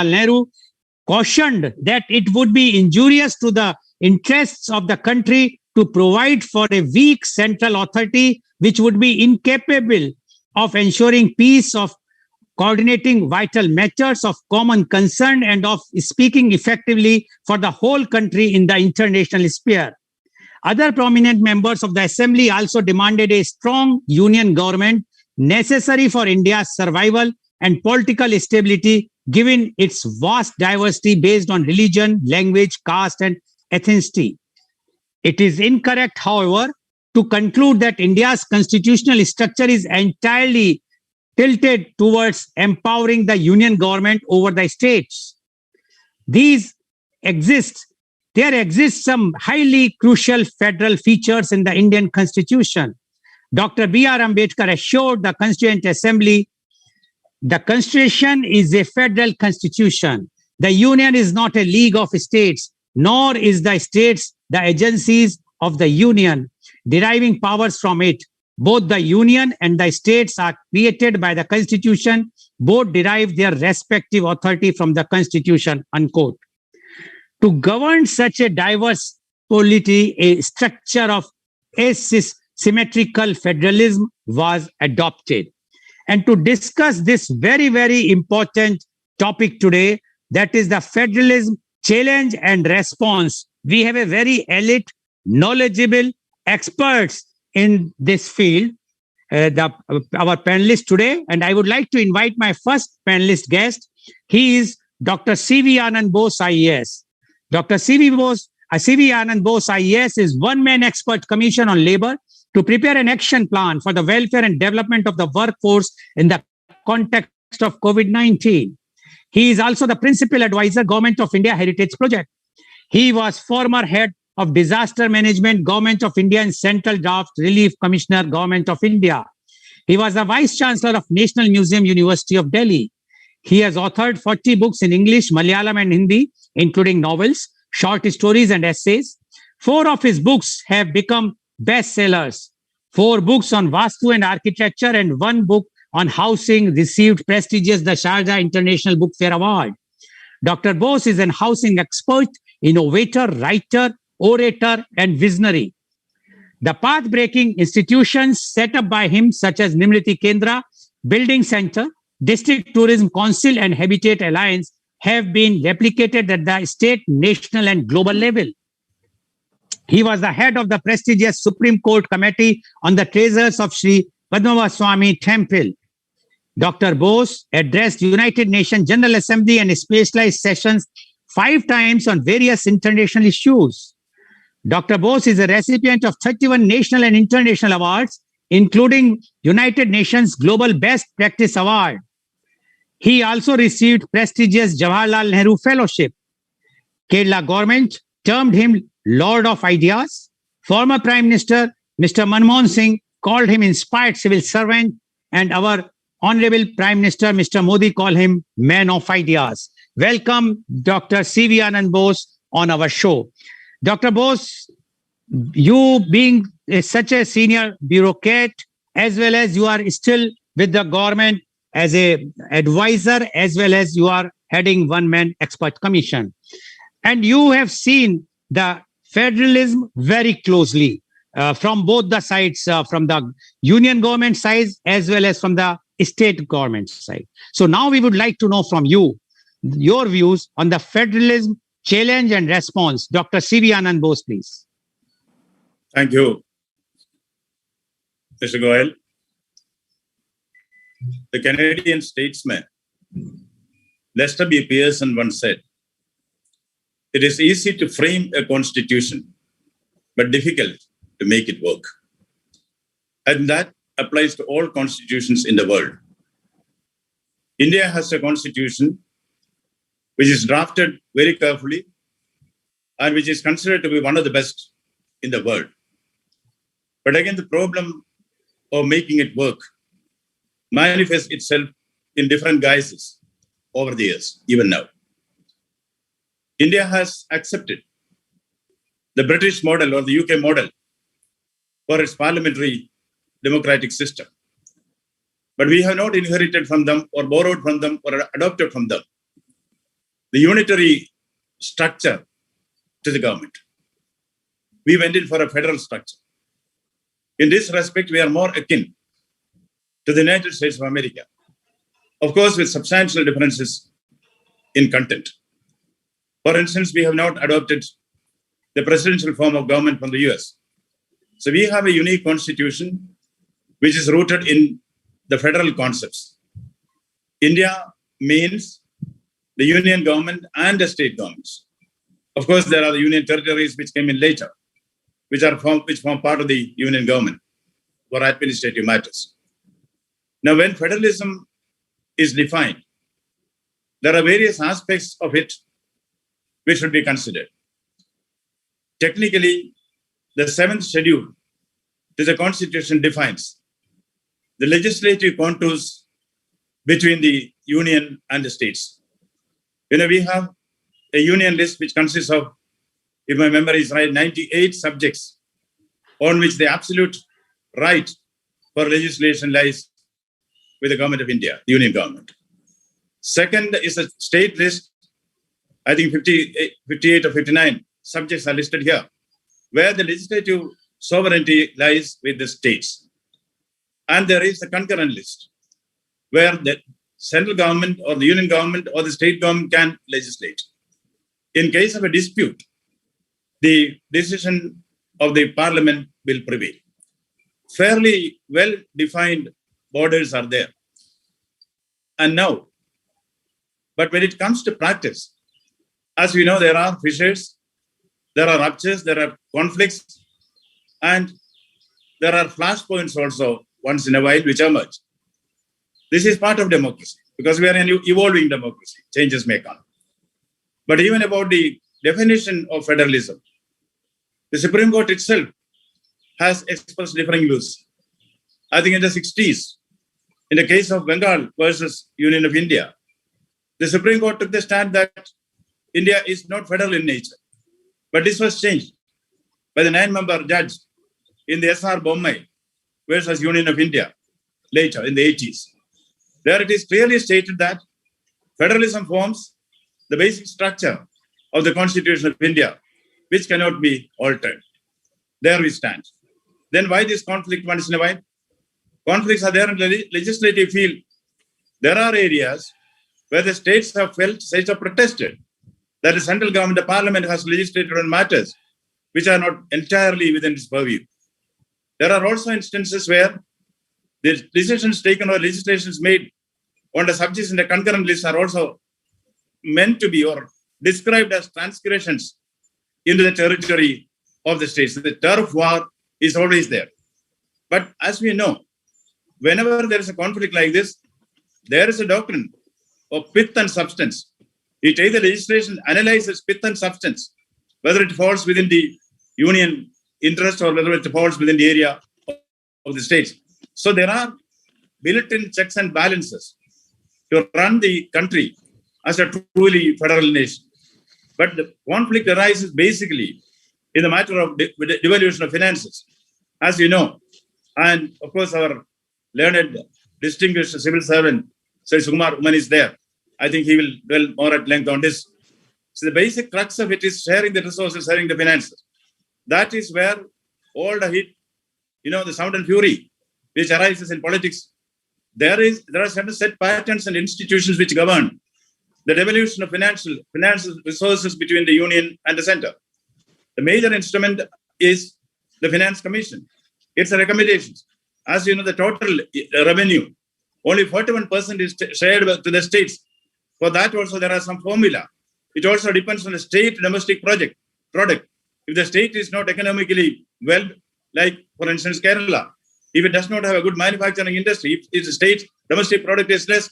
Nehru cautioned that it would be injurious to the interests of the country to provide for a weak central authority which would be incapable of ensuring peace, of coordinating vital matters of common concern, and of speaking effectively for the whole country in the international sphere. Other prominent members of the assembly also demanded a strong union government necessary for India's survival and political stability, given its vast diversity based on religion, language, caste, and ethnicity. It is incorrect, however, to conclude that India's constitutional structure is entirely tilted towards empowering the union government over the states. There exist some highly crucial federal features in the Indian Constitution. Dr. B.R. Ambedkar assured the Constituent Assembly the Constitution is a federal constitution. The Union is not a league of states, nor is the states the agencies of the Union, deriving powers from it. Both the Union and the states are created by the Constitution. Both derive their respective authority from the Constitution, unquote. To govern such a diverse polity, a structure of asymmetrical federalism was adopted. And to discuss this very, very important topic today, that is the federalism challenge and response, we have a very elite, knowledgeable experts in this field, our panelists today. And I would like to invite my first panelist guest. He is Dr. C.V. Anand Bose, IAS. Dr. C.V. Anand Bose, IAS is one-man expert commission on labor to prepare an action plan for the welfare and development of the workforce in the context of COVID-19. He is also the principal advisor, Government of India Heritage Project. He was former head of Disaster Management, Government of India, and Central Draft Relief Commissioner, Government of India. He was the Vice Chancellor of National Museum, University of Delhi. He has authored 40 books in English, Malayalam, and Hindi, including novels, short stories, and essays. 4 of his books have become bestsellers. 4 books on Vastu and architecture and 1 book on housing received prestigious the Sharjah International Book Fair Award. Dr. Bose is an housing expert, innovator, writer, orator, and visionary. The path-breaking institutions set up by him, such as Nimriti Kendra, Building Center, District Tourism Council, and Habitat Alliance, have been replicated at the state, national, and global level. He was the head of the prestigious Supreme Court Committee on the Treasures of Sri Padmavaswamy Temple. Dr. Bose addressed United Nations General Assembly and specialized sessions 5 times on various international issues. Dr. Bose is a recipient of 31 national and international awards, including United Nations Global Best Practice Award. He also received prestigious Jawaharlal Nehru Fellowship. Kerala government termed him Lord of Ideas. Former Prime Minister Mr. Manmohan Singh called him inspired civil servant, and our Honorable Prime Minister Mr. Modi called him Man of Ideas. Welcome, Dr. C.V. Anand Bose, on our show. Dr. Bose, you being such a senior bureaucrat, as well as you are still with the government as a advisor, as well as you are heading one-man expert commission. And you have seen the federalism very closely from both the sides, from the union government side, as well as from the state government side. So now we would like to know from you, your views on the federalism challenge and response. Dr. C.V. Anand Bose, please. Thank you, Mr. Goel. The Canadian statesman Lester B. Pearson once said, "It is easy to frame a constitution, but difficult to make it work." And that applies to all constitutions in the world. India has a constitution which is drafted very carefully and which is considered to be one of the best in the world. But again, the problem of making it work manifests itself in different guises over the years, even now. India has accepted the British model or the UK model for its parliamentary democratic system. But we have not inherited from them or borrowed from them or adopted from them the unitary structure to the government. We went in for a federal structure. In this respect, we are more akin to the United States of America. Of course, with substantial differences in content. For instance, we have not adopted the presidential form of government from the US. So we have a unique constitution which is rooted in the federal concepts. India means the union government and the state governments. Of course, there are the union territories which came in later, which form part of the union government for administrative matters. Now, when federalism is defined, there are various aspects of it which should be considered. Technically, the seventh schedule to the Constitution defines the legislative contours between the union and the states. We have a union list which consists of, if my memory is right, 98 subjects on which the absolute right for legislation lies with the government of India, the union government. Second is a state list. I think 58 or 59 subjects are listed here, where the legislative sovereignty lies with the states. And there is a concurrent list, where the central government or the union government or the state government can legislate. In case of a dispute, the decision of the parliament will prevail. Fairly well-defined borders are there. And now, but when it comes to practice, as we know, there are fissures, there are ruptures, there are conflicts, and there are flashpoints also once in a while which emerge. This is part of democracy because we are an evolving democracy. Changes may come. But even about the definition of federalism, the Supreme Court itself has expressed differing views. I think in the 60s, in the case of Bengal versus Union of India, the Supreme Court took the stand that India is not federal in nature. But this was changed by the 9-member judge in the S.R. Bommai versus Union of India later in the 80s. There it is clearly stated that federalism forms the basic structure of the Constitution of India, which cannot be altered. There we stand. Then why this conflict once in a while? Conflicts are there in the legislative field. There are areas where the states have protested that the central government, the parliament has legislated on matters which are not entirely within its purview. There are also instances where the decisions taken or legislations made on the subjects in the concurrent list are also meant to be or described as transgressions into the territory of the states. The turf war is always there. But as we know, whenever there is a conflict like this, there is a doctrine of pith and substance. It either legislation analyzes pith and substance, whether it falls within the union interest or whether it falls within the area of the states. So there are built-in checks and balances to run the country as a truly federal nation. But the conflict arises basically in the matter of devaluation of finances, as you know. And of course, our learned, distinguished civil servant, Sir Sukumar Uman is there. I think he will dwell more at length on this. So the basic crux of it is sharing the resources, sharing the finances. That is where all the heat, the sound and fury which arises in politics, there are certain set patterns and institutions which govern the devolution of financial resources between the union and the center. The major instrument is the Finance Commission. It's a recommendations. As you know, the total revenue, only 41% is shared to the states. For that also, there are some formula. It also depends on the state domestic product. If the state is not economically well, like for instance, Kerala, if it does not have a good manufacturing industry, if the state domestic product is less,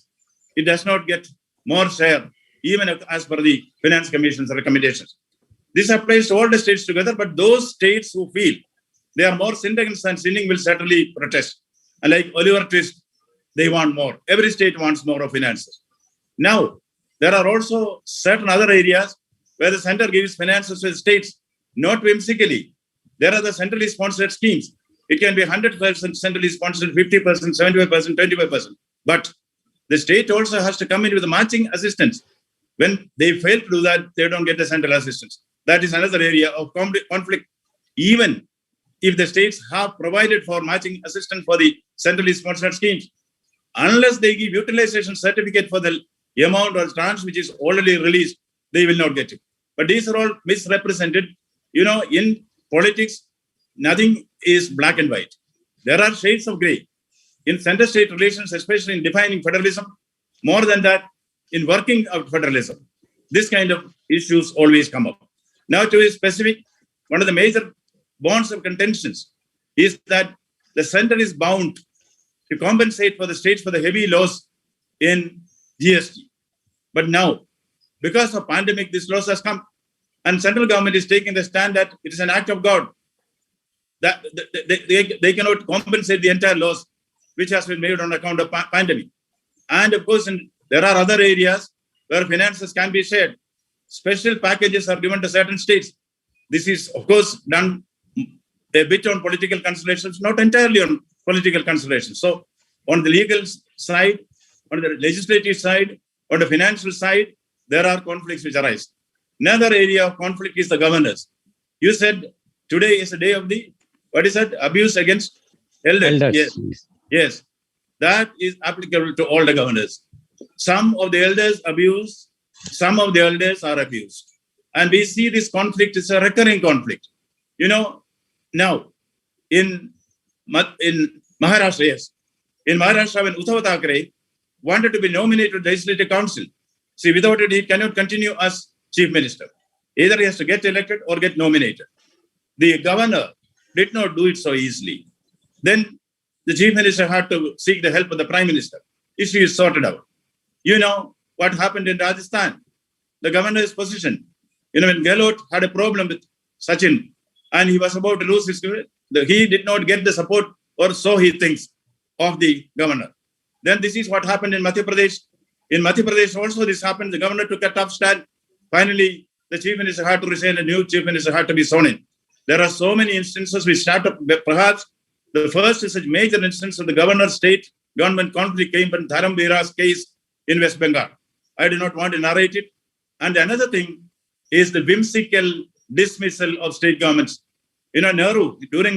it does not get more share, even as per the Finance Commission's recommendations. This applies to all the states together, but those states who feel they are more sinning and sinning will certainly protest. And like Oliver Twist, they want more. Every state wants more of finances. Now, there are also certain other areas where the center gives finances to the states, not whimsically. There are the centrally sponsored schemes. It can be 100% centrally sponsored, 50%, 75%, 25%. But the state also has to come in with matching assistance. When they fail to do that, they don't get the central assistance. That is another area of conflict. Even if the states have provided for matching assistance for the centrally sponsored schemes, unless they give utilization certificate for the amount or tranche which is already released, they will not get it. But these are all misrepresented. In politics, nothing is black and white. There are shades of gray. In center-state relations, especially in defining federalism, more than that, in working out federalism, this kind of issues always come up. Now, to be specific, one of the major bonds of contentions is that the center is bound to compensate for the states for the heavy loss in GST. But now, because of pandemic, this loss has come, and central government is taking the stand that it is an act of God, that they cannot compensate the entire loss which has been made on account of pandemic. And of course, there are other areas where finances can be shared. Special packages are given to certain states. This is, of course, done a bit on political considerations, not entirely on political considerations. So on the legal side, on the legislative side, on the financial side, there are conflicts which arise. Another area of conflict is the governors. You said today is a day of the, abuse against elders. Yes. That is applicable to all the governors. Some of the elders abuse, some of the elders are abused. And we see this conflict is a recurring conflict. Now, in Maharashtra, yes. In Maharashtra, when Uddhav Thackeray wanted to be nominated to the Legislative Council, without it, he cannot continue as Chief Minister. Either he has to get elected or get nominated. The governor did not do it so easily. Then the Chief Minister had to seek the help of the Prime Minister. Issue is sorted out. What happened in Rajasthan? The governor's position. When Goel had a problem with Sachin and he was about to lose his career, he did not get the support, or so he thinks, of the governor. Then this is what happened in Madhya Pradesh. In Madhya Pradesh also this happened. The governor took a tough stand. Finally, the Chief Minister had to resign. A new Chief Minister had to be sworn in. There are so many instances we start up. Perhaps the first is a major instance of the governor-state government conflict came from Dharamvira's case in West Bengal. I do not want to narrate it. And another thing is the whimsical dismissal of state governments. During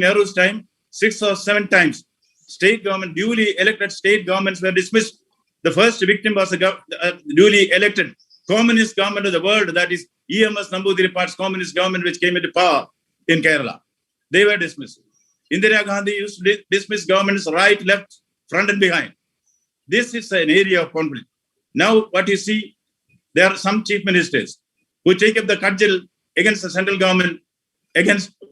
Nehru's time, 6 or 7 times, state government, duly elected state governments were dismissed. The first victim was a duly elected communist government of the world, that is EMS Namboodiripat's communist government, which came into power in Kerala. They were dismissed. Indira Gandhi used to dismiss governments right, left, front and behind. This is an area of conflict. Now, what you see, there are some chief ministers who take up the cudgel against the central government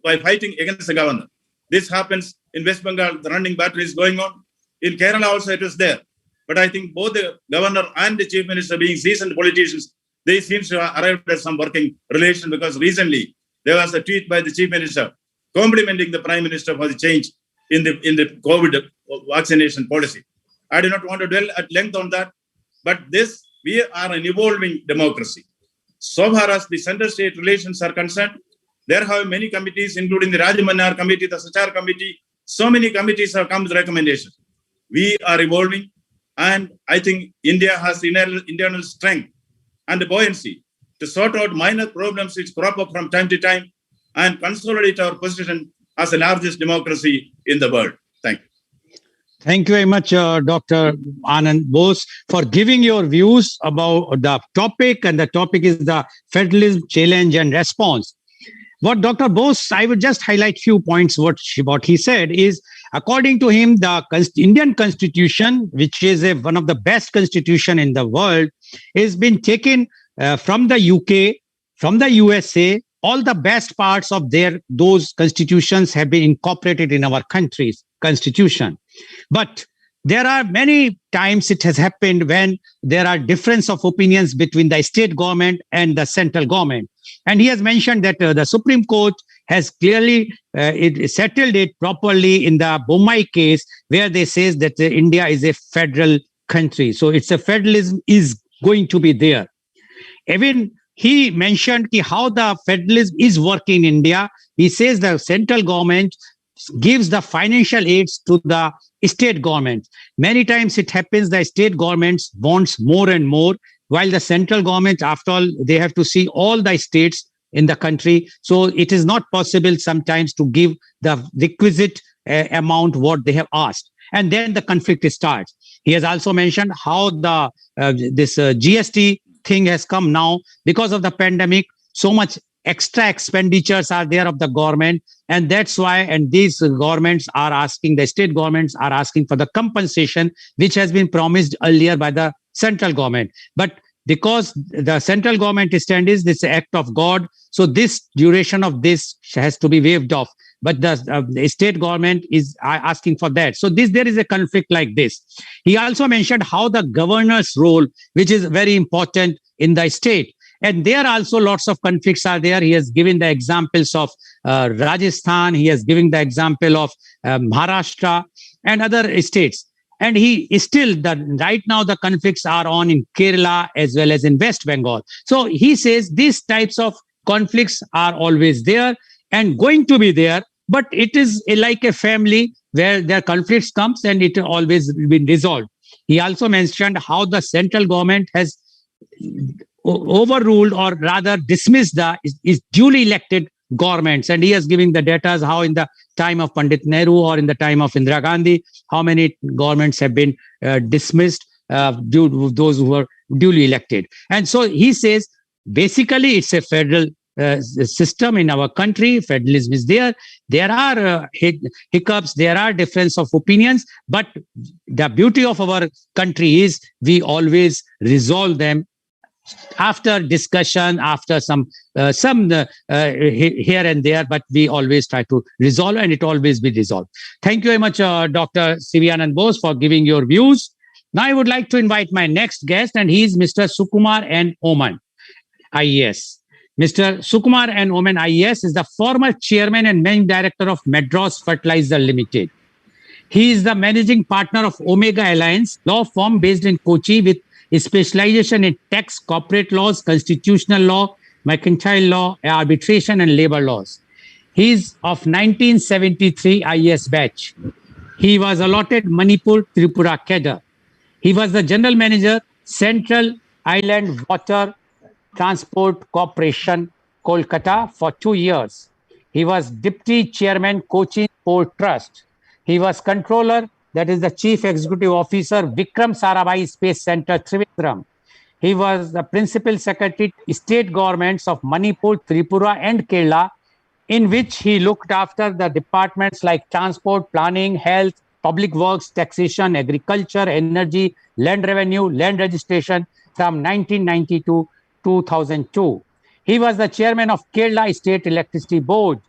by fighting against the governor. This happens in West Bengal. The running battle is going on. In Kerala also it was there. But I think both the governor and the chief minister, being seasoned politicians, they seem to have arrived at some working relation, because recently there was a tweet by the chief minister complimenting the prime minister for the change in the COVID vaccination policy. I do not want to dwell at length on that, but we are an evolving democracy. So far as the center-state relations are concerned, there have many committees, including the Rajamanar committee, the Sachar committee. So many committees have come with recommendations. We are evolving, and I think India has internal strength and the buoyancy to sort out minor problems which crop up from time to time and consolidate our position as the largest democracy in the world. Thank you. Thank you very much, Dr. Anand Bose, for giving your views about the topic. And the topic is the federalism challenge and response. What Dr. Bose, I would just highlight few points. What he said is, according to him, the Indian Constitution, which is one of the best constitution in the world, has been taken from the UK, from the USA. All the best parts of those constitutions have been incorporated in our country's constitution. But there are many times it has happened when there are difference of opinions between the state government and the central government. And he has mentioned that the Supreme Court has clearly settled it properly in the Bombay case, where they says that India is a federal country. So it's a federalism is going to be there. Even he mentioned how the federalism is working in India. He says the central government gives the financial aids to the state government. Many times it happens the state governments wants more and more. while the central government, after all, they have to see all the states in the country. So it is not possible sometimes to give the requisite amount what they have asked. And then the conflict starts. He has also mentioned how the this GST thing has come now because of the pandemic. So much extra expenditures are there of the government, and that's why. And these governments are asking, the state governments are asking for the compensation which has been promised earlier by the central government. But because the central government stand is this act of God, so this duration of this has to be waived off. But the state government is asking for that. So there is a conflict like this. He also mentioned how the governor's role, which is very important in the state, and there also lots of conflicts are there. He has given the examples of Rajasthan. He has given the example of Maharashtra and other states. And he is still right now the conflicts are on in Kerala as well as in West Bengal. So he says these types of conflicts are always there and going to be there, but it is like a family where their conflicts comes and it always been resolved. He also mentioned how the central government has overruled or rather dismissed the is duly elected governments, and he has given the data as how in the time of Pandit Nehru or in the time of Indira Gandhi, how many governments have been dismissed due to those who were duly elected. And so he says basically it's a federal system in our country. Federalism is there. There are hiccups, there are difference of opinions, but the beauty of our country is we always resolve them after discussion, after some here and there, but we always try to resolve, and it always be resolved. Thank you very much, Dr. C.V. Anand Bose, for giving your views. Now I would like to invite my next guest, and he is Mr. Sukumar N. Oman, IES. Mr. Sukumar N. Oman, IES, is the former chairman and managing director of Madras Fertilizer Limited. He is the managing partner of Omega Alliance, law firm based in Kochi with specialization in tax, corporate laws, constitutional law, mercantile law, arbitration, and labor laws. He is of 1973 IES batch. He was allotted Manipur Tripura cadre. He was the general manager, Central Island Water Transport Corporation, Kolkata, for 2 years. He was deputy chairman, Kochi Port Trust. He was controller, that is the chief executive officer, Vikram Sarabhai Space Center, Trivandrum. He was the principal secretary, state governments of Manipur, Tripura, and Kerala, in which he looked after the departments like transport, planning, health, public works, taxation, agriculture, energy, land revenue, land registration from 1990 to 2002. He was the chairman of Kerala State Electricity Board.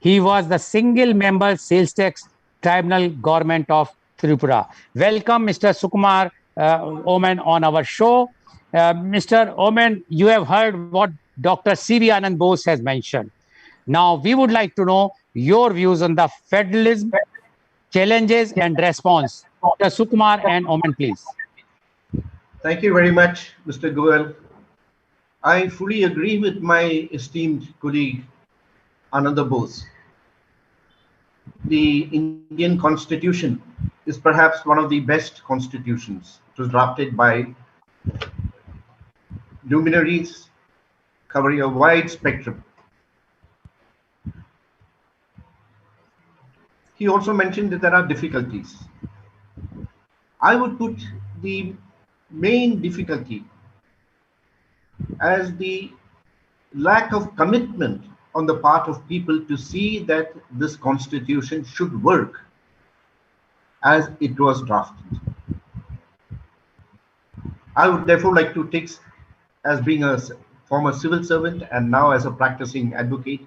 He was the single member sales tax tribunal government of Tripura. Welcome, Mr. Sukumar Oman, on our show. Mr. Oman, you have heard what Dr. C.V. Anand Bose has mentioned. Now, we would like to know your views on the federalism, challenges, and response. Dr. Sukumar and Oman, please. Thank you very much, Mr. Goel. I fully agree with my esteemed colleague, Ananda Bose. The Indian Constitution is perhaps one of the best constitutions. It was drafted by luminaries covering a wide spectrum. He also mentioned that there are difficulties. I would put the main difficulty as the lack of commitment on the part of people to see that this constitution should work as it was drafted. I would therefore like to take, as being a former civil servant and now as a practicing advocate,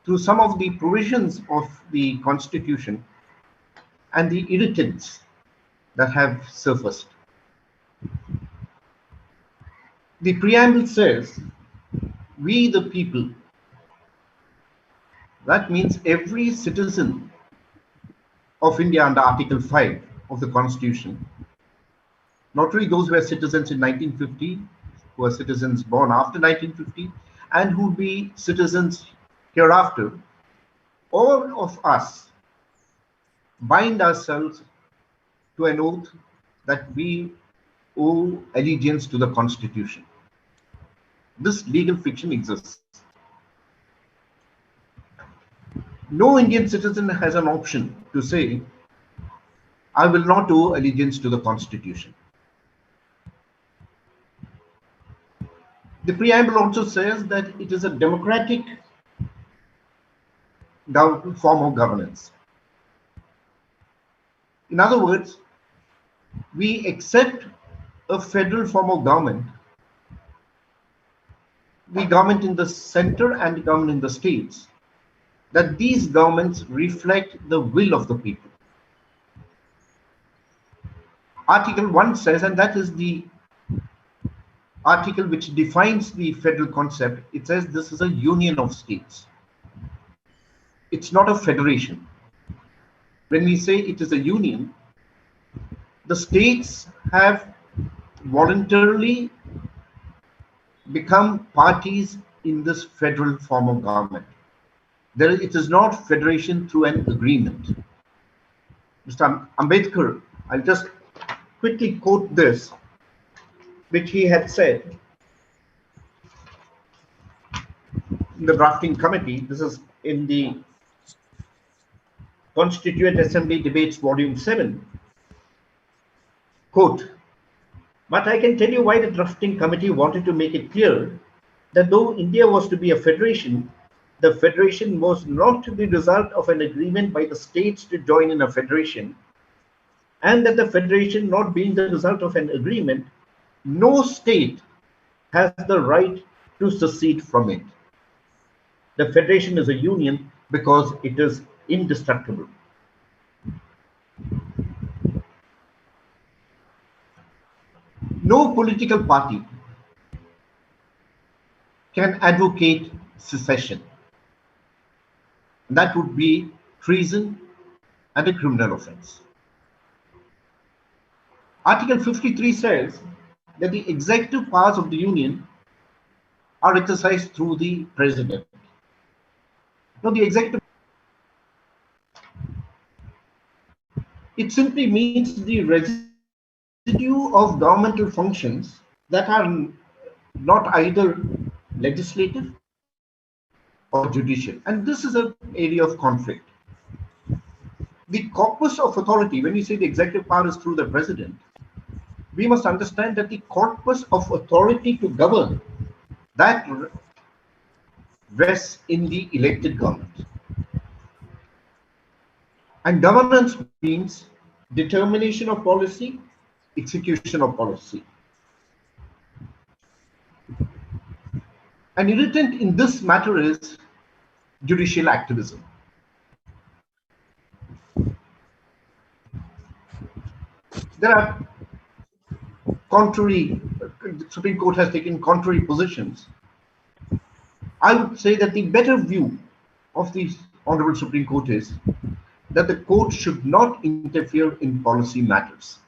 through some of the provisions of the constitution and the irritants that have surfaced. The preamble says, "We the people." That means every citizen of India under Article 5 of the Constitution, not only those who were citizens in 1950, who are citizens born after 1950, and who will be citizens hereafter, all of us bind ourselves to an oath that we owe allegiance to the Constitution. This legal fiction exists. No Indian citizen has an option to say, I will not owe allegiance to the Constitution. The preamble also says that it is a democratic form of governance. In other words, we accept a federal form of government, the government in the center and the government in the states, that these governments reflect the will of the people. Article 1 says, and that is the article which defines the federal concept, it says this is a union of states. It's not a federation. When we say it is a union, the states have voluntarily become parties in this federal form of government. It is not federation through an agreement. Mr. Ambedkar, I'll just quickly quote this, which he had said in the drafting committee. This is in the Constituent Assembly Debates, Volume 7. Quote, but I can tell you why the drafting committee wanted to make it clear that though India was to be a federation, the federation was not the result of an agreement by the states to join in a federation, and that the federation not being the result of an agreement, no state has the right to secede from it. The federation is a union because it is indestructible. No political party can advocate secession. That would be treason and a criminal offense. Article 53 says that the executive powers of the Union are exercised through the President. Now, the executive, it simply means the residue of governmental functions that are not either legislative or judicial. And this is an area of conflict. The corpus of authority, when you say the executive power is through the President, we must understand that the corpus of authority to govern, that rests in the elected government. And governance means determination of policy, execution of policy. An irritant in this matter is judicial activism. There are contrary, the Supreme Court has taken contrary positions. I would say that the better view of the Honorable Supreme Court is that the court should not interfere in policy matters.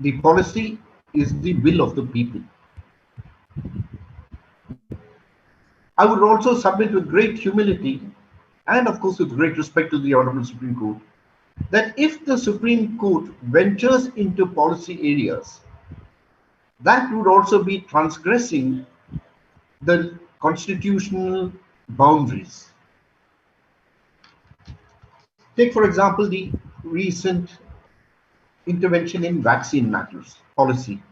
The policy is the will of the people. I would also submit with great humility and of course with great respect to the Honorable Supreme Court that if the Supreme Court ventures into policy areas, that would also be transgressing the constitutional boundaries. Take, for example, the recent intervention in vaccine matters policy.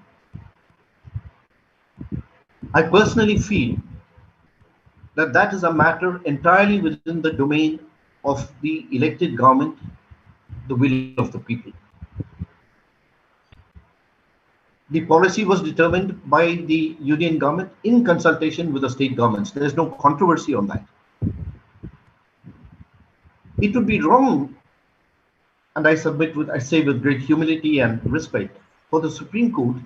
I personally feel that that is a matter entirely within the domain of the elected government, the will of the people. The policy was determined by the union government in consultation with the state governments. There is no controversy on that. It would be wrong, and I say with great humility and respect, for the Supreme Court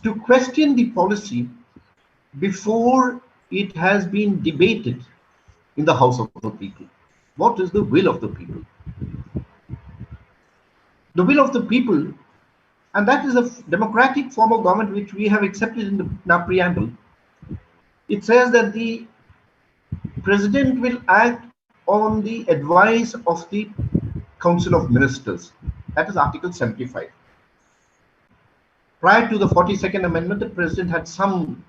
to question the policy before it has been debated in the House of the People. What is the will of the people? The will of the people, and that is a democratic form of government which we have accepted in our preamble. It says that the President will act on the advice of the Council of Ministers. That is Article 75. Prior to the 42nd Amendment, the president had some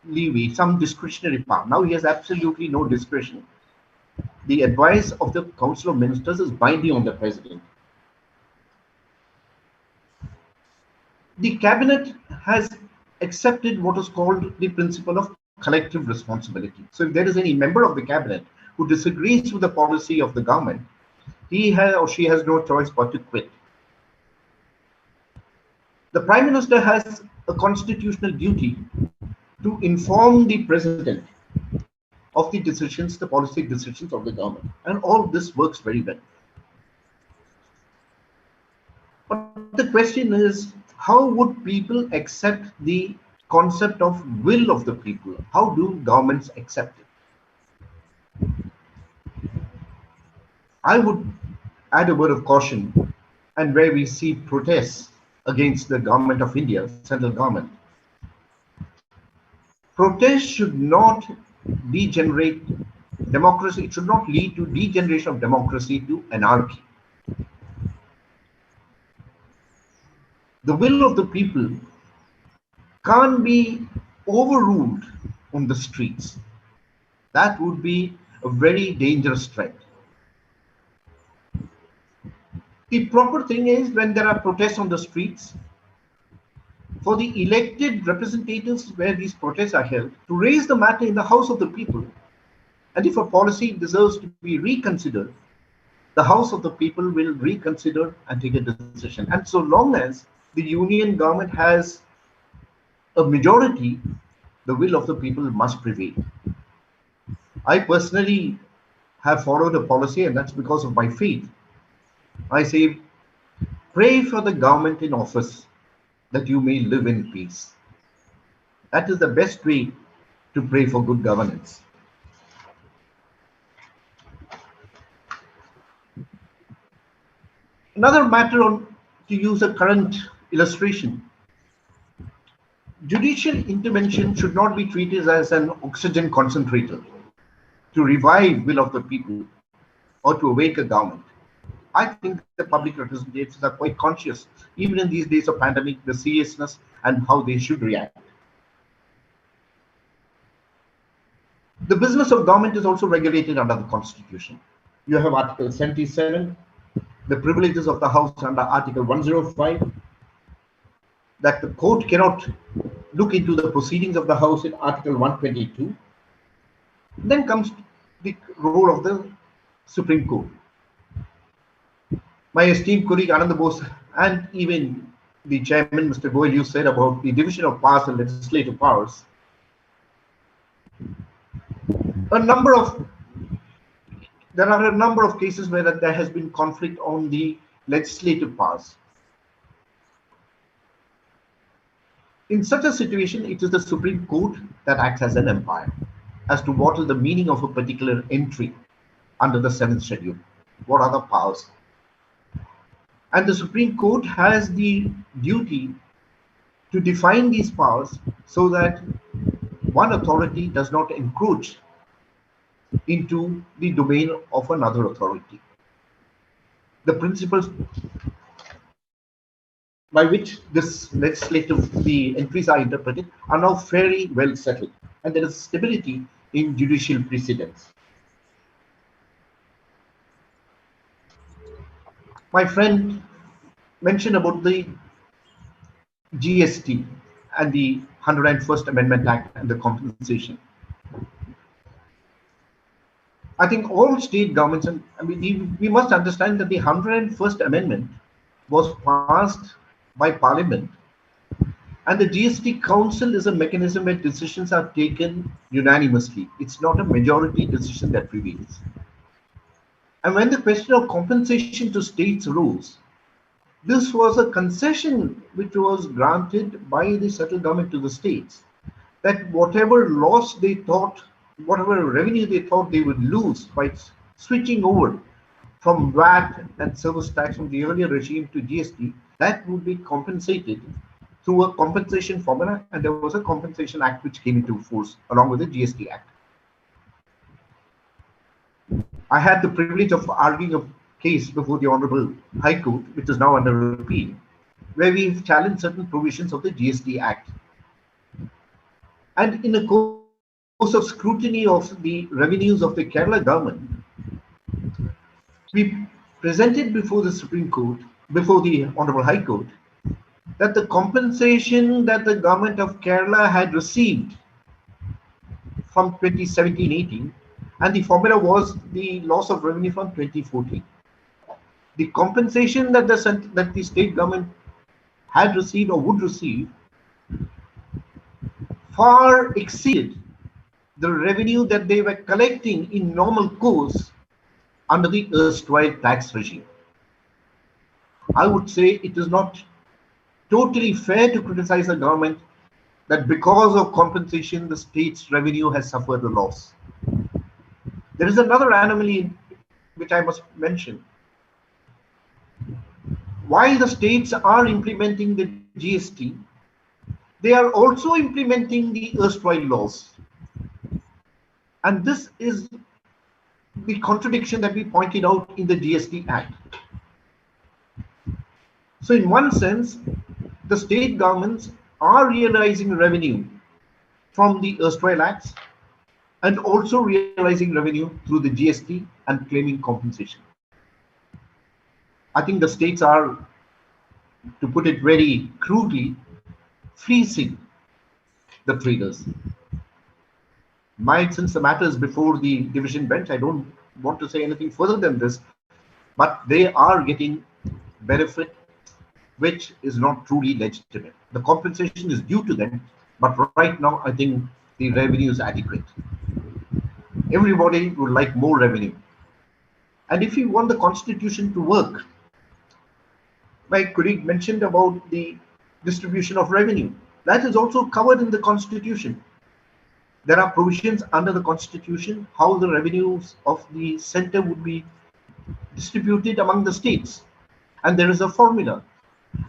leeway, some discretionary power. Now he has absolutely no discretion. The advice of the Council of Ministers is binding on the president. The cabinet has accepted what is called the principle of collective responsibility. So if there is any member of the cabinet who disagrees with the policy of the government, he or she has no choice but to quit. The Prime Minister has a constitutional duty to inform the president of the decisions, the policy decisions of the government. And all this works very well. But the question is, how would people accept the concept of will of the people? How do governments accept it? I would add a word of caution, and where we see protests against the government of India, central government. Protests should not degenerate democracy. It should not lead to degeneration of democracy to anarchy. The will of the people can't be overruled on the streets. That would be a very dangerous threat. The proper thing is, when there are protests on the streets, for the elected representatives where these protests are held, to raise the matter in the House of the people. And if a policy deserves to be reconsidered, the House of the people will reconsider and take a decision. And so long as the union government has a majority, the will of the people must prevail. I personally have followed a policy, and that's because of my faith. I say, pray for the government in office that you may live in peace. That is the best way to pray for good governance. Another matter, on to use a current illustration, judicial intervention should not be treated as an oxygen concentrator to revive will of the people or to awake a government. I think the public representatives are quite conscious, even in these days of pandemic, the seriousness and how they should react. The business of government is also regulated under the Constitution. You have Article 77, the privileges of the House under Article 105, that the court cannot look into the proceedings of the House in Article 122. Then comes the role of the Supreme Court. My esteemed colleague Anand Bose and even the chairman, Mr. Goel, you said about the division of powers and legislative powers. There are a number of cases where there has been conflict on the legislative powers. In such a situation, it is the Supreme Court that acts as an umpire as to what is the meaning of a particular entry under the 7th schedule. What are the powers? And the Supreme Court has the duty to define these powers so that one authority does not encroach into the domain of another authority. The principles by which the entries are interpreted are now very well settled, and there is stability in judicial precedents. My friend mentioned about the GST and the 101st Amendment Act and the compensation. I think all state governments, and we must understand that the 101st Amendment was passed by Parliament, and the GST Council is a mechanism where decisions are taken unanimously. It's not a majority decision that prevails. And when the question of compensation to states arose, this was a concession which was granted by the central government to the states, that whatever loss they thought, whatever revenue they thought they would lose by switching over from VAT and service tax from the earlier regime to GST, that would be compensated through a compensation formula, and there was a compensation act which came into force along with the GST Act. I had the privilege of arguing a case before the Honorable High Court, which is now under appeal, where we've challenged certain provisions of the GST Act. And in the course of scrutiny of the revenues of the Kerala government, we presented before the Supreme Court, before the Honorable High Court, that the compensation that the government of Kerala had received from 2017-18, and the formula was the loss of revenue from 2014. The compensation that the state government had received or would receive far exceeded the revenue that they were collecting in normal course under the erstwhile tax regime. I would say it is not totally fair to criticize the government that because of compensation, the state's revenue has suffered a loss. There is another anomaly which I must mention. While the states are implementing the GST, they are also implementing the erstwhile laws. And this is the contradiction that we pointed out in the GST Act. So in one sense, the state governments are realizing revenue from the erstwhile acts and also realizing revenue through the GST and claiming compensation. I think the states are, to put it very crudely, fleecing the traders. Since the matter is before the division bench, I don't want to say anything further than this, but they are getting benefit which is not truly legitimate. The compensation is due to them, but right now I think the revenue is adequate. Everybody would like more revenue. And if you want the constitution to work, my colleague mentioned about the distribution of revenue. That is also covered in the constitution. There are provisions under the constitution how the revenues of the center would be distributed among the states. And there is a formula.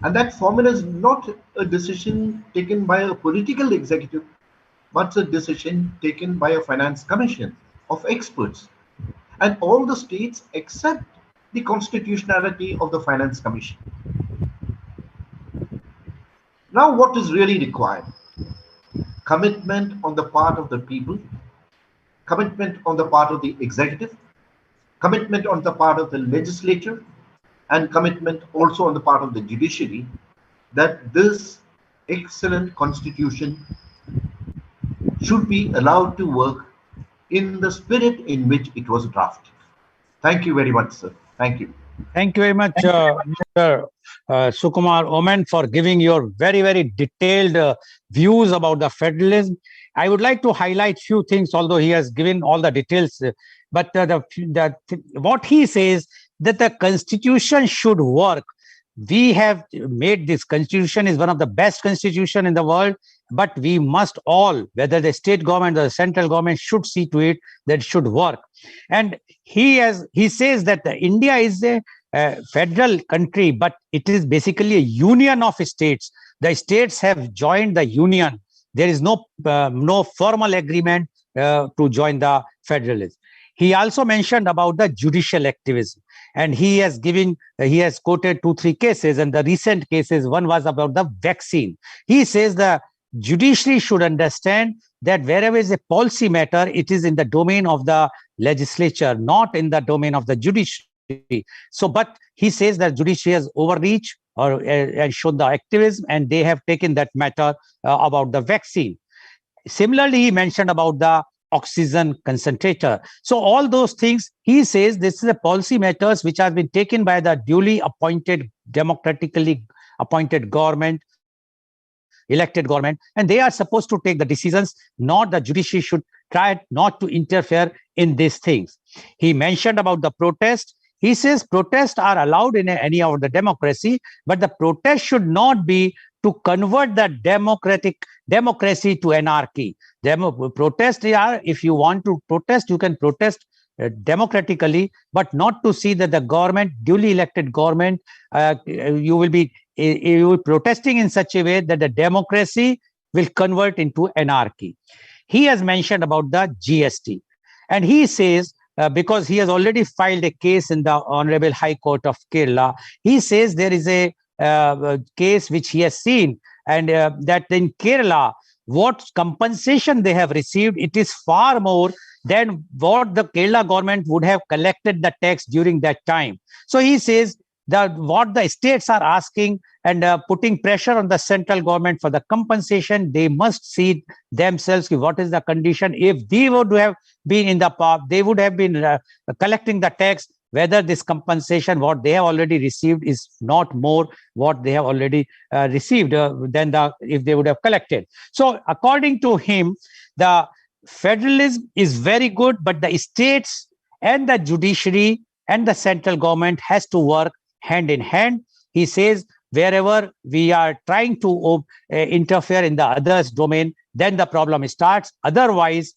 And that formula is not a decision taken by a political executive, but a decision taken by a finance commission of experts. And all the states accept the constitutionality of the finance commission. Now, what is really required? Commitment on the part of the people, commitment on the part of the executive, commitment on the part of the legislature, and commitment also on the part of the judiciary that this excellent constitution should be allowed to work in the spirit in which it was drafted. Thank you very much, sir. Thank you. Thank you very much, Mr. Sukumar Oman, for giving your very, very detailed views about the federalism. I would like to highlight few things, although he has given all the details. But what he says, that the constitution should work. We have made this constitution is one of the best constitution in the world, but we must all, whether the state government or the central government, should see to it that it should work. And he says that India is a federal country, but it is basically a union of states. The states have joined the union. There is no formal agreement to join the federalism. He also mentioned about the judicial activism, and he has quoted 2-3 cases, and the recent cases, one was about the vaccine. He says the judiciary should understand that wherever is a policy matter, it is in the domain of the legislature, not in the domain of the judiciary. So, but he says that judiciary has overreached and shown the activism, and they have taken that matter about the vaccine. Similarly, he mentioned about the oxygen concentrator. So all those things, he says this is a policy matters which has been taken by the duly appointed, democratically appointed government, elected government, and they are supposed to take the decisions, not the judiciary should try not to interfere in these things. He mentioned about the protest. He says protests are allowed in any of the democracy, but the protest should not be to convert the democracy to anarchy. Protest are, if you want to protest, you can protest democratically, but not to see that the government, duly elected government, you will be protesting in such a way that the democracy will convert into anarchy. He has mentioned about the GST, and he says, because he has already filed a case in the Honorable High Court of Kerala, he says there is a case which he has seen, and that in Kerala, what compensation they have received, it is far more than what the Kerala government would have collected the tax during that time. So he says that what the states are asking and putting pressure on the central government for the compensation, they must see themselves what is the condition. If they would have been in the power, they would have been collecting the tax, whether this compensation what they have already received is not more what they have already received than if they would have collected. So according to him, the federalism is very good, but the states and the judiciary and the central government has to work hand in hand. He says wherever we are trying to interfere in the other's domain, then the problem starts. Otherwise,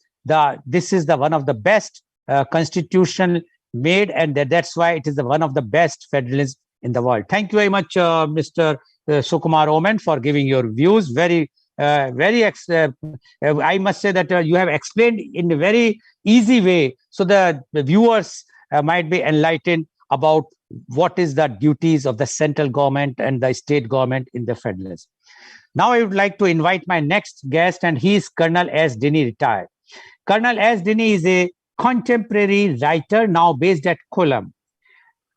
this is the one of the best constitution made, and that's why it is one of the best federalism in the world. Thank you very much, Mr. Sukumar Oman, for giving your views. I must say that you have explained in a very easy way, so the viewers might be enlightened about what is the duties of the central government and the state government in the federalism. Now I would like to invite my next guest, and he is Colonel S. Denny, retired. Colonel S. Denny is a contemporary writer now based at Kollam.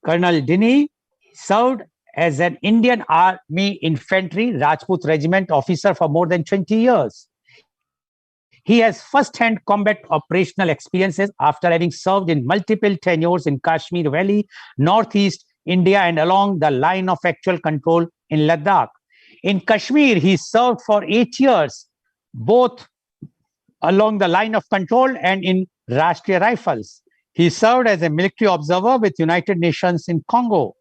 Colonel Denny served as an Indian Army Infantry Rajput Regiment officer for more than 20 years. He has first-hand combat operational experiences after having served in multiple tenures in Kashmir Valley, Northeast India, and along the line of actual control in Ladakh. In Kashmir, he served for 8 years, both along the line of control and in Rashtriya Rifles. He served as a military observer with United Nations in Congo.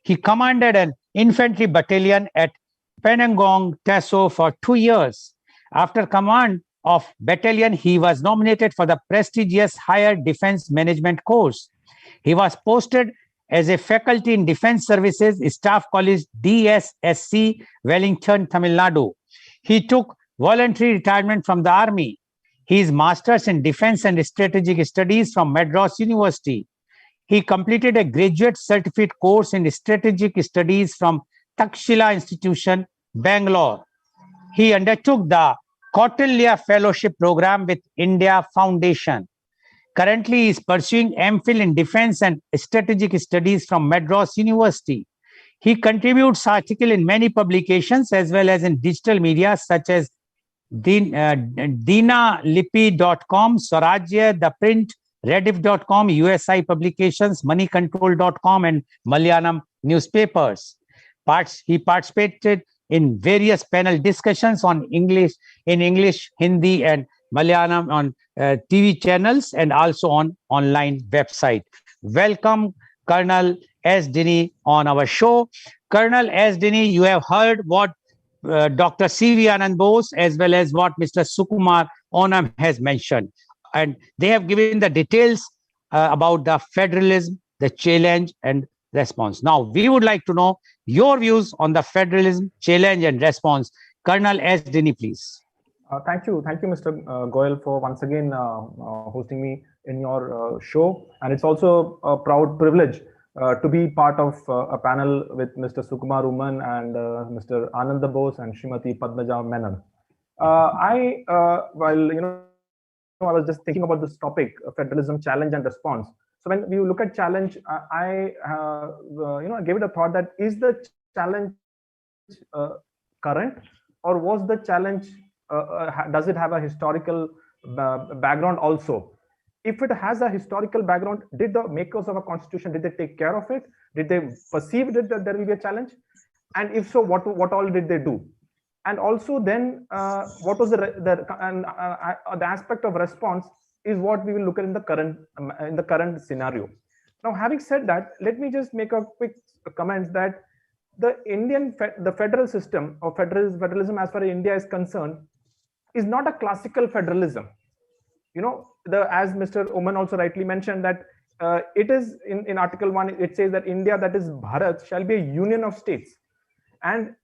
He commanded an infantry battalion at Penangong, Taso for 2 years. After command of battalion, he was nominated for the prestigious Higher Defense Management course. He was posted as a faculty in Defense Services Staff College, DSSC, Wellington, Tamil Nadu. He took voluntary retirement from the army. He is Masters in Defense and Strategic Studies from Madras University. He completed a graduate certificate course in Strategic Studies from Takshila Institution, Bangalore. He undertook the Kautilya Fellowship Program with India Foundation. Currently, he is pursuing MPhil in Defense and Strategic Studies from Madras University. He contributes articles in many publications as well as in digital media such as Dinalipi.com, Swarajya, The Print, Rediff.com, USI Publications, Moneycontrol.com, and Malayalam newspapers. He participated in various panel discussions in English, Hindi, and Malayalam on TV channels and also on online website. Welcome, Colonel S. Denny, on our show. Colonel S. Denny, you have heard what Dr. C.V. Anand Bose as well as what Mr. Sukumar Onam has mentioned. And they have given the details about the federalism, the challenge and response. Now, we would like to know your views on the federalism, challenge and response. Colonel S. Denny, please. Thank you, Mr. Goel, for once again hosting me in your show. And it's also a proud privilege to be part of a panel with Mr. Sukumar Oman and Mr. Ananda Bose and Srimati Padmaja Menon. I was just thinking about this topic, federalism, challenge and response. So when we look at challenge, I gave it a thought that is the challenge current, or was the challenge does it have a historical background also? If it has a historical background, did the makers of a constitution, did they take care of it? Did they perceive that there will be a challenge? And if so, what all did they do? And also then, what was the aspect of response is what we will look at in the current scenario. Now, having said that, let me just make a quick comment that the federal system or federalism as far as India is concerned is not a classical federalism. As Mr. Oman also rightly mentioned that it is in Article 1, it says that India, that is Bharat, shall be a union of states. And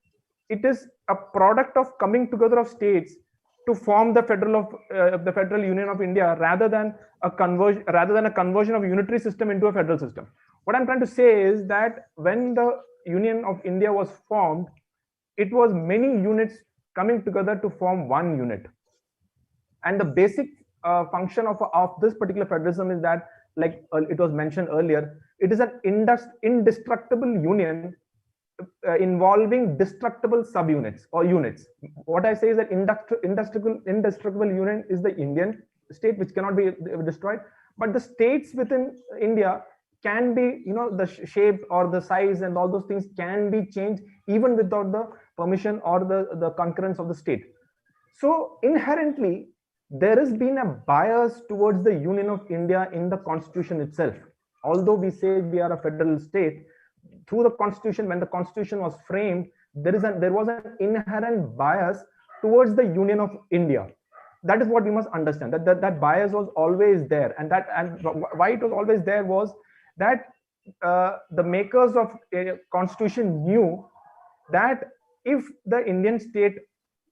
it is a product of coming together of states to form the Federal Union of India rather than a conversion of unitary system into a federal system. What I'm trying to say is that when the Union of India was formed, it was many units coming together to form one unit. And the basic function of this particular federalism is that, like it was mentioned earlier, it is an indestructible union involving destructible subunits or units. What I say is that indestructible union is the Indian state, which cannot be destroyed, but the states within India can be, the shape or the size and all those things can be changed even without the permission or the concurrence of the state. So inherently, there has been a bias towards the Union of India in the constitution itself. Although we say we are a federal state, through the constitution, when the constitution was framed, there was an inherent bias towards the Union of India. That is what we must understand, that bias was always there. And why it was always there was that the makers of a constitution knew that if the Indian state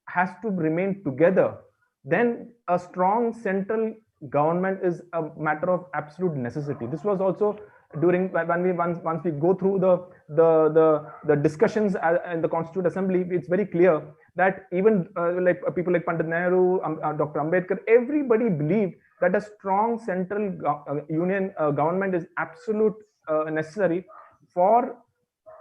has to remain together, then a strong central government is a matter of absolute necessity. This was also during once we go through the discussions in the Constituent Assembly. It's very clear that even like people like Pandit Nehru, Dr. Ambedkar, everybody believed that a strong central union government is absolute necessary for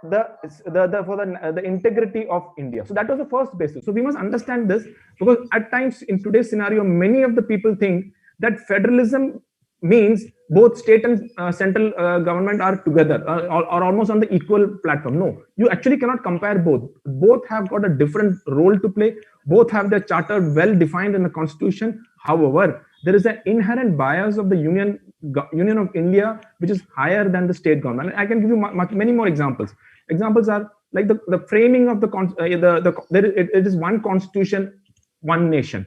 the integrity of India. So that was the first basis. So we must understand this, because at times in today's scenario, many of the people think that federalism means both state and central government are together or almost on the equal platform. No, you actually cannot compare both. Both have got a different role to play. Both have their charter well defined in the constitution. However, there is an inherent bias of the Union of India, which is higher than the state government. I can give you many more examples. Examples are like the framing of it is one constitution, one nation.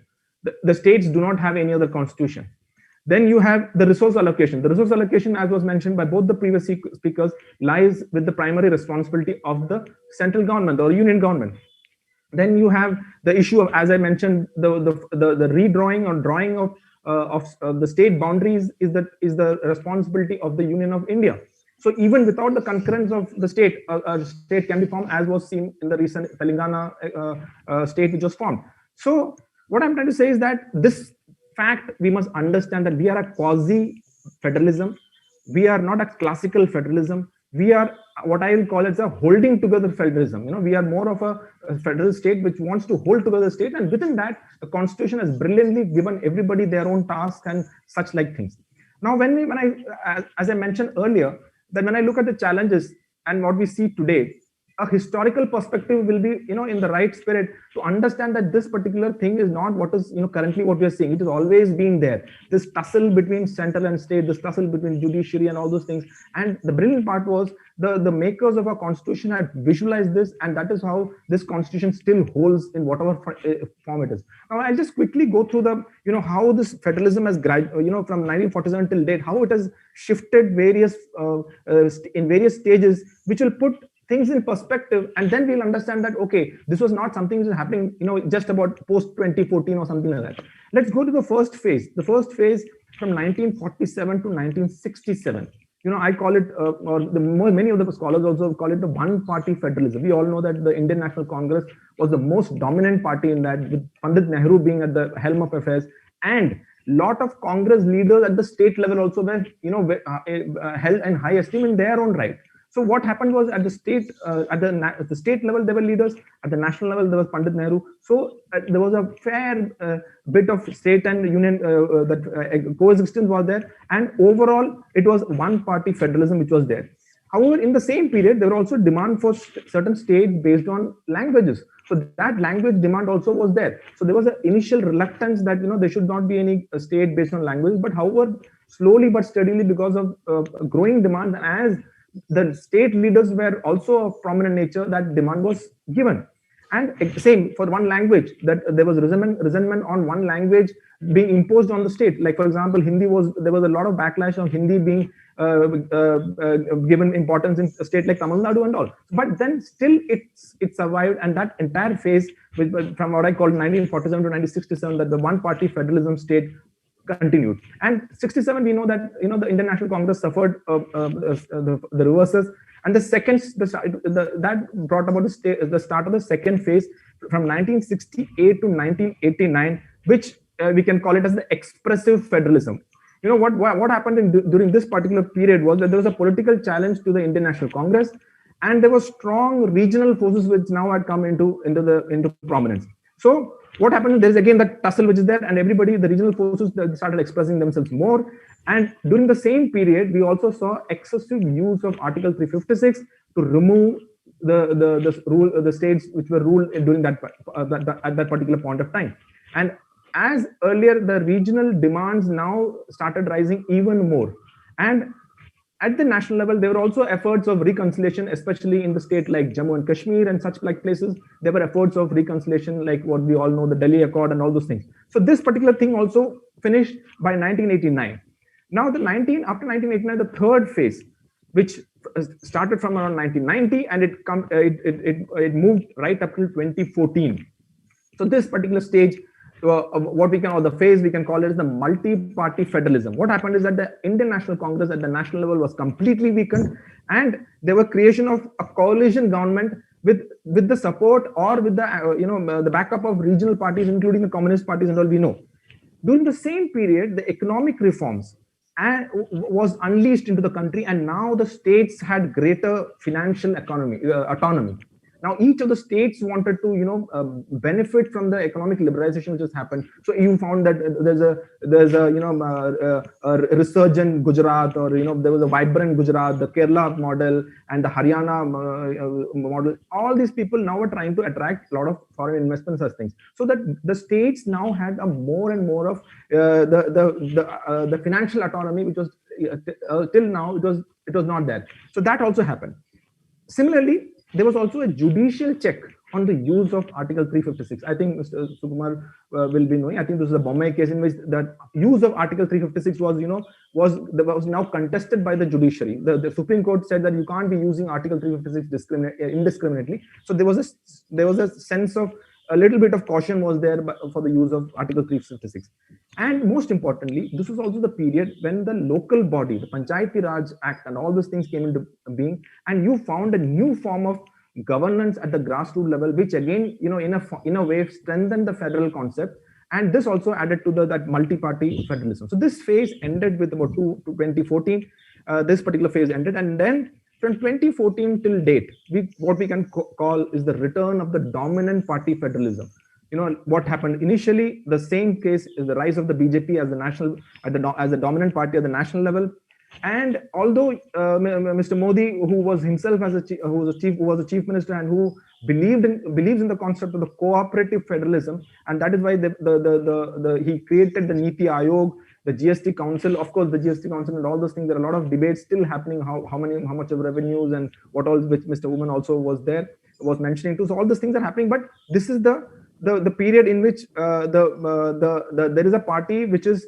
The states do not have any other constitution. Then you have the resource allocation. The resource allocation, as was mentioned by both the previous speakers, lies with the primary responsibility of the central government or union government. Then you have the issue of, as I mentioned, the redrawing or drawing of the state boundaries is the responsibility of the Union of India. So even without the concurrence of the state, a state can be formed, as was seen in the recent Telangana state which was formed. So what I'm trying to say is that this fact, we must understand that we are a quasi-federalism. We are not a classical federalism. We are what I will call as a holding together federalism. We are more of a federal state which wants to hold together the state, and within that, the constitution has brilliantly given everybody their own tasks and such like things. Now, as I mentioned earlier, that when I look at the challenges and what we see today, a historical perspective will be, in the right spirit to understand that this particular thing is not what is, currently what we are seeing. It has always been there. This tussle between central and state, this tussle between judiciary and all those things. And the brilliant part was the makers of our constitution had visualized this, and that is how this constitution still holds in whatever form it is. Now, I'll just quickly go through how this federalism has, from 1947 till date, how it has shifted in various stages, which will put things in perspective, and then we'll understand that, okay, this was not something which is happening, just about post 2014 or something like that. Let's go to the first phase. The first phase from 1947 to 1967. I call it, many of the scholars also call it the one-party federalism. We all know that the Indian National Congress was the most dominant party in that, with Pandit Nehru being at the helm of affairs, and lot of Congress leaders at the state level also were, held in high esteem in their own right. So what happened was at the state level there were leaders, at the national level there was Pandit Nehru. So there was a fair bit of state and union coexistence was there, and overall it was one-party federalism which was there. However, in the same period there were also demand for certain states based on languages. So that language demand also was there. So there was an initial reluctance that there should not be any state based on language. But however, slowly but steadily, because of growing demand, as the state leaders were also of prominent nature, that demand was given. And same for one language, that there was resentment on one language being imposed on the state. Like, for example, there was a lot of backlash on Hindi being given importance in a state like Tamil Nadu and all. But then still it survived, and that entire phase, from what I call 1947 to 1967, that the one-party federalism state continued. And 67, we know that the Indian National Congress suffered the reverses, And that brought about the start of the second phase from 1968 to 1989, which we can call it as the expressive federalism. What happened during this particular period was that there was a political challenge to the Indian National Congress, and there were strong regional forces which now had come into prominence. So what happened? There is again that tussle which is there, and the regional forces started expressing themselves more. And during the same period, we also saw excessive use of Article 356 to remove the states which were ruled during at that particular point of time. And as earlier, the regional demands now started rising even more. And at the national level, there were also efforts of reconciliation, especially in the state like Jammu and Kashmir and such like places. There were efforts of reconciliation, like what we all know, the Delhi Accord and all those things. So this particular thing also finished by 1989. Now, after 1989, the third phase, which started from around 1990, and it moved right up till 2014. So this particular stage, what we can, or the phase we can call it, is the multi-party federalism. What happened is that the Indian National Congress at the national level was completely weakened, and there was creation of a coalition government with the support or with the backup of regional parties, including the communist parties and all we know. During the same period, the economic reforms was unleashed into the country, and now the states had greater financial autonomy. Now, each of the states wanted to, benefit from the economic liberalization which has happened. So you found that there's a resurgent Gujarat, or there was a vibrant Gujarat, the Kerala model, and the Haryana model. All these people now are trying to attract a lot of foreign investments as things, so that the states now had a more and more of the financial autonomy, which was till now it was not there. So that also happened. Similarly, there was also a judicial check on the use of Article 356. I think Mr. Sukumar will be knowing. I think this is a Bombay case in which that use of Article 356 was now contested by the judiciary. The Supreme Court said that you can't be using Article 356 indiscriminately. So there was a sense of a little bit of caution was there for the use of Article 356. And most importantly, this was also the period when the local body, the Panchayati Raj Act and all those things came into being, and you found a new form of governance at the grassroots level, which again, in a way strengthened the federal concept. And this also added to that multi-party federalism. So this phase ended with about 2014. This particular phase ended, and then from 2014 till date, what we can call is the return of the dominant party federalism. What happened initially, the same case is the rise of the BJP as the dominant party at the national level. And although Mr. Modi, who was himself who was a chief minister and who believes in the concept of the cooperative federalism, and that is why he created the Niti Aayog, the GST Council. Of course, the GST Council and all those things, there are a lot of debates still happening, how much of revenues and what all, which Mr. Woman also was mentioning too. So all those things are happening, but this is the period in which there is a party which is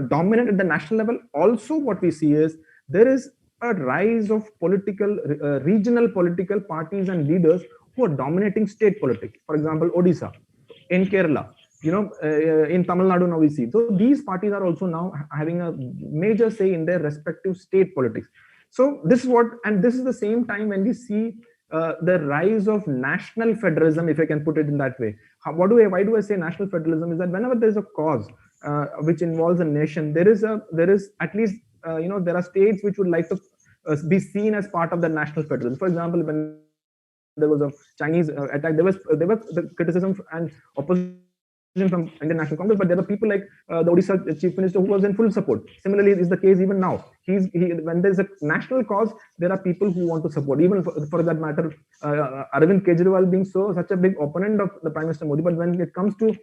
dominant at the national level. Also, what we see is there is a rise of regional political parties and leaders who are dominating state politics. For example, Odisha, in Kerala, in Tamil Nadu now we see. So these parties are also now having a major say in their respective state politics. So this is the same time when we see the rise of national federalism, if I can put it in that way. Why do I say national federalism? Is that whenever there is a cause which involves a nation, there is at least there are states which would like to be seen as part of the national federalism. For example, when there was a Chinese attack, there was the criticism and opposition from Indian National Congress, but there were people like the Odisha Chief Minister who was in full support. Similarly, is the case even now. When there is a national cause, there are people who want to support. Even for that matter, Arvind Kejriwal being such a big opponent of the Prime Minister Modi, but when it comes to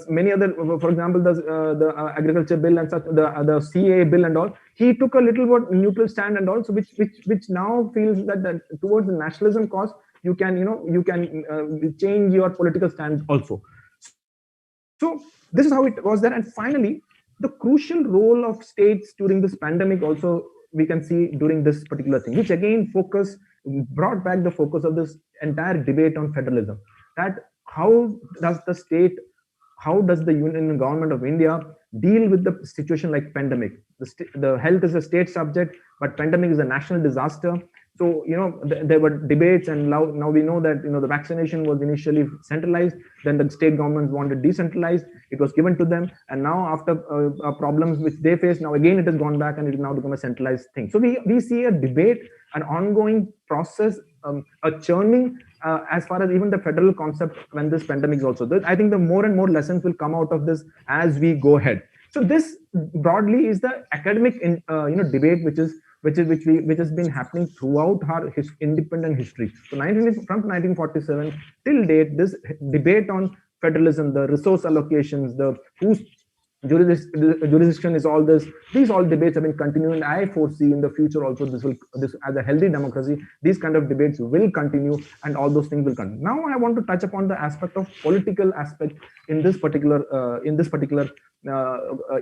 many other, for example, the agriculture bill and such, the CA bill and all, he took a little bit neutral stand and also, which now feels that towards the nationalism cause, you can change your political stand also. So this is how it was there. And finally, the crucial role of states during this pandemic also we can see during this particular thing, which again brought back the focus of this entire debate on federalism. That how does the Union Government of India deal with the situation like pandemic? The health is a state subject, but pandemic is a national disaster. So, there were debates, and now we know that, the vaccination was initially centralized, then the state governments wanted decentralized, it was given to them, and now after problems which they faced, now again it has gone back and it has now become a centralized thing. So we see a debate, an ongoing process, a churning as far as even the federal concept when this pandemic is also there. I think the more and more lessons will come out of this as we go ahead. So this broadly is the academic debate which has been happening throughout our independent history. So from 1947 till date, this debate on federalism, the resource allocations, the whose jurisdiction is all this, these all debates have been continuing. I foresee in the future also this as a healthy democracy, these kind of debates will continue, and all those things will continue. Now I want to touch upon the aspect of political aspect in this particular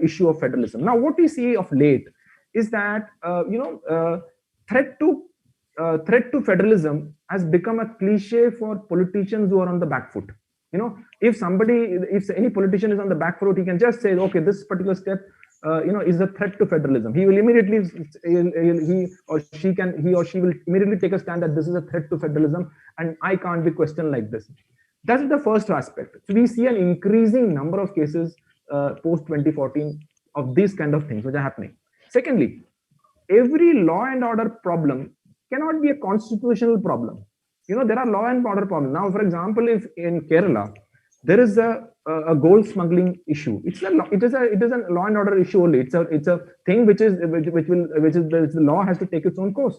issue of federalism. Now what we see of late is that threat to federalism has become a cliche for politicians who are on the back foot. If any politician is on the back foot, he can just say, okay, this particular step is a threat to federalism. He will immediately he or she will immediately take a stand that this is a threat to federalism and I can't be questioned like this. That's the first aspect. So we see an increasing number of cases post 2014 of these kind of things which are happening. Secondly, every law and order problem cannot be a constitutional problem. There are law and order problems. Now, for example, if in Kerala there is a gold smuggling issue, it is a law and order issue only. It's a thing which the law has to take its own course.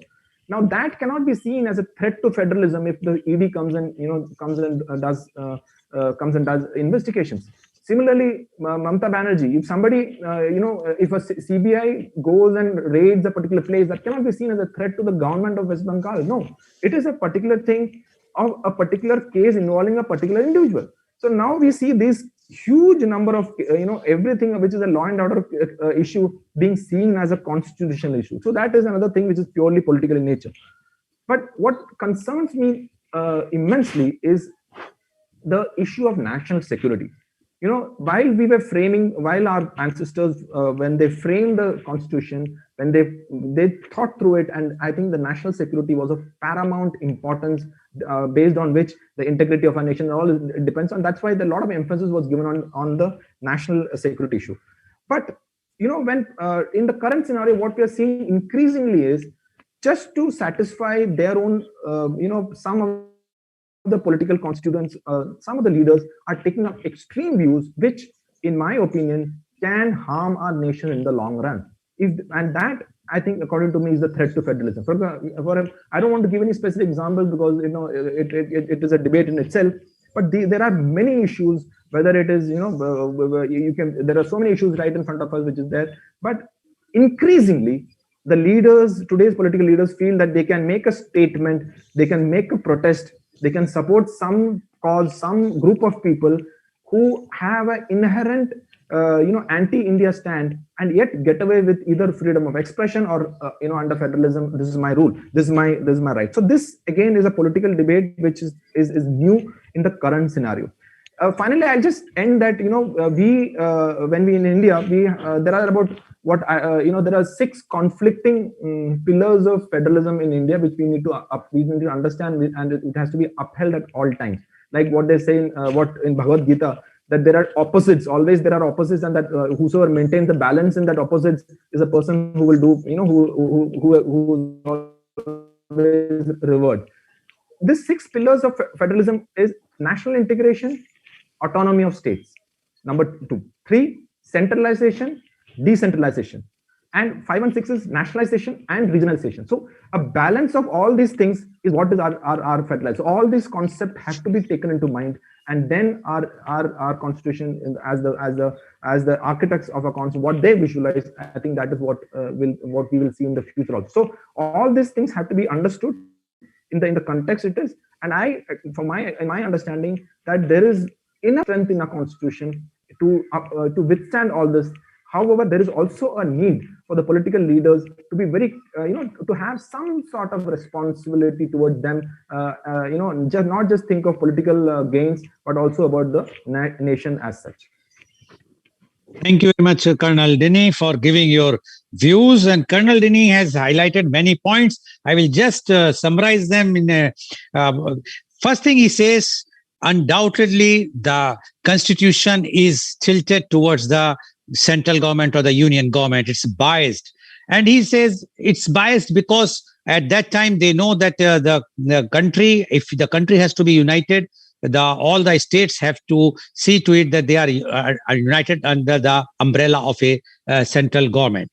Now that cannot be seen as a threat to federalism if the ED comes and does investigations. Similarly, Mamata Banerjee, if somebody, if a CBI goes and raids a particular place, that cannot be seen as a threat to the government of West Bengal. No, it is a particular thing of a particular case involving a particular individual. So now we see this huge number of, everything which is a law and order issue being seen as a constitutional issue. So that is another thing which is purely political in nature. But what concerns me immensely is the issue of national security. While our ancestors, when they framed the constitution, when they thought through it, and I think the national security was of paramount importance, based on which the integrity of our nation all depends on. That's why a lot of emphasis was given on the national security issue. But when in the current scenario, what we are seeing increasingly is just to satisfy their own, some of the political constituents, some of the leaders are taking up extreme views, which, in my opinion, can harm our nation in the long run. And that, I think, according to me, is the threat to federalism. I don't want to give any specific examples because it is a debate in itself. But there are many issues. Whether it is there are so many issues right in front of us which is there. But increasingly, the leaders, today's political leaders, feel that they can make a statement, they can make a protest, they can support some cause, some group of people who have an inherent, anti-India stand, and yet get away with either freedom of expression or, under federalism, this is my rule, this is my right. So this again is a political debate which is new in the current scenario. Finally, I'll just end that when we in India, there are about there are 6 conflicting pillars of federalism in India which we need to understand, and it has to be upheld at all times. Like what they say in Bhagavad Gita, that there are opposites. Always there are opposites, and that whosoever maintains the balance in that opposites is a person who will do who always reward. This 6 pillars of federalism is national integration, autonomy of states. Number 2, 3, centralization, decentralization, and 5 and 6 is nationalization and regionalization. So a balance of all these things is what is our federalism. So all these concepts have to be taken into mind, and then our constitution as the architects of a constitution, what they visualize, I think that is what we will see in the future also. So all these things have to be understood in the context it is, and in my understanding, that there is enough strength in our constitution to withstand all this. However, there is also a need for the political leaders to be very, to have some sort of responsibility towards them, not just think of political gains, but also about the nation as such. Thank you very much, Colonel Denny, for giving your views. And Colonel Denny has highlighted many points. I will just summarize them in a first thing he says, undoubtedly, the constitution is tilted towards the central government or the union government. It's biased. And he says it's biased because at that time they know that the country, if the country has to be united, all the states have to see to it that they are united under the umbrella of a central government.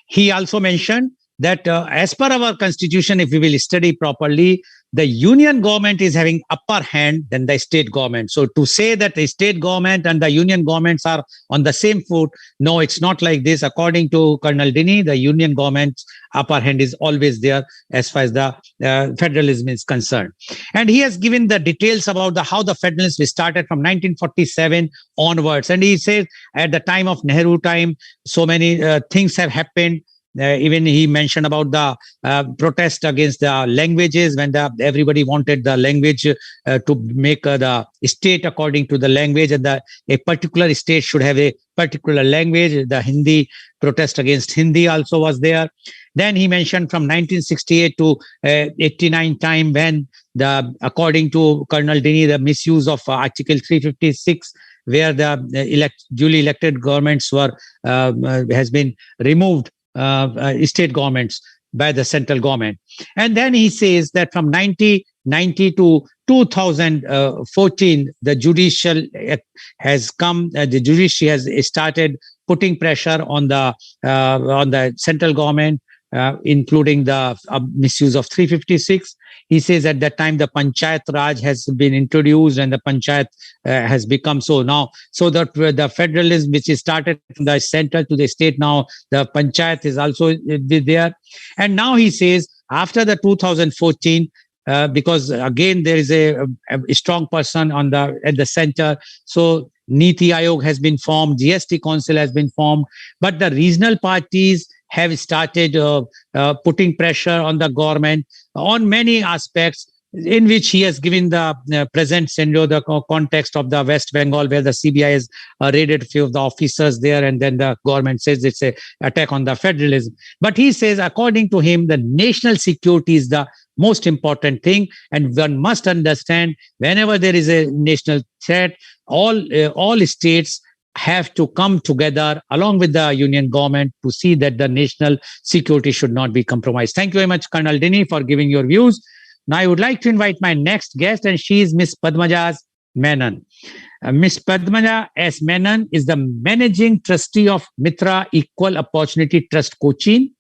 He also mentioned that as per our constitution, if we will study properly, the union government is having upper hand than the state government. So to say that the state government and the union governments are on the same foot, no, it's not like this. According to Colonel Denny, the union government's upper hand is always there as far as the federalism is concerned. And he has given the details about how the federalism started from 1947 onwards. And he says at the time of Nehru time, so many things have happened. Even he mentioned about the protest against the languages when everybody wanted the language to make the state according to the language, and a particular state should have a particular language. The Hindi protest against Hindi also was there. Then he mentioned from 1968 to 89 time when according to Colonel Denny, the misuse of Article 356, where the duly elected governments has been removed. State governments by the central government. And then he says that from 1990 to 2014, the judicial has come, the judiciary has started putting pressure on the central government, including the misuse of 356. He says at that time the Panchayat Raj has been introduced and the Panchayat has become so now. So that the federalism which is started from the center to the state, now the Panchayat is also there. And now he says after the 2014, because again there is a strong person at the center. So Niti Aayog has been formed, GST Council has been formed, but the regional parties have started putting pressure on the government on many aspects, in which he has given the present scenario, the context of the West Bengal, where the CBI has raided a few of the officers there, and then the government says it's an attack on the federalism. But he says, according to him, the national security is the most important thing, and one must understand whenever there is a national threat, all states have to come together along with the union government to see that the national security should not be compromised. Thank you very much, Colonel Denny, for giving your views. Now, I would like to invite my next guest, and she is Miss Padmaja Menon. Miss Padmaja S. Menon is the managing trustee of Mitra Equal Opportunity Trust Cochin.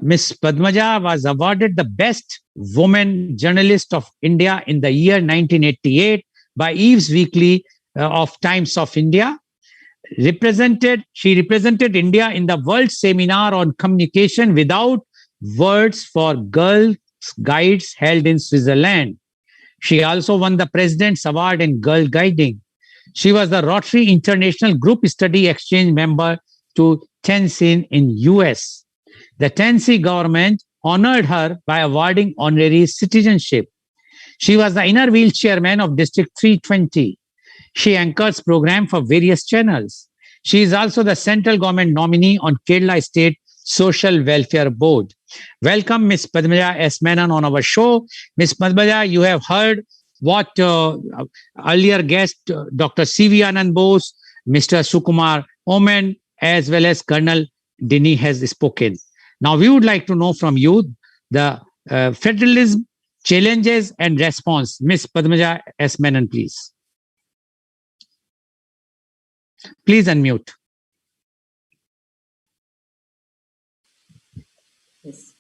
Miss Padmaja was awarded the Best Woman Journalist of India in the year 1988 by Eve's Weekly of Times of India. She represented India in the World Seminar on Communication Without Words for Girls Guides held in Switzerland. She also won the President's Award in Girl Guiding. She was the Rotary International Group Study Exchange member to Tennessee in US. The Tennessee government honored her by awarding honorary citizenship. She was the inner wheel chairman of District 320. She anchors program for various channels. She is also the central government nominee on Kerala State Social Welfare Board. Welcome, Ms. Padmaja S. Menon on our show. Ms. Padmaja, you have heard what earlier guest, Dr. C.V. Anand Bose, Mr. Sukumar Omen, as well as Colonel Denny has spoken. Now, we would like to know from you the federalism challenges and response. Ms. Padmaja S. Menon, please. Please unmute. Yes.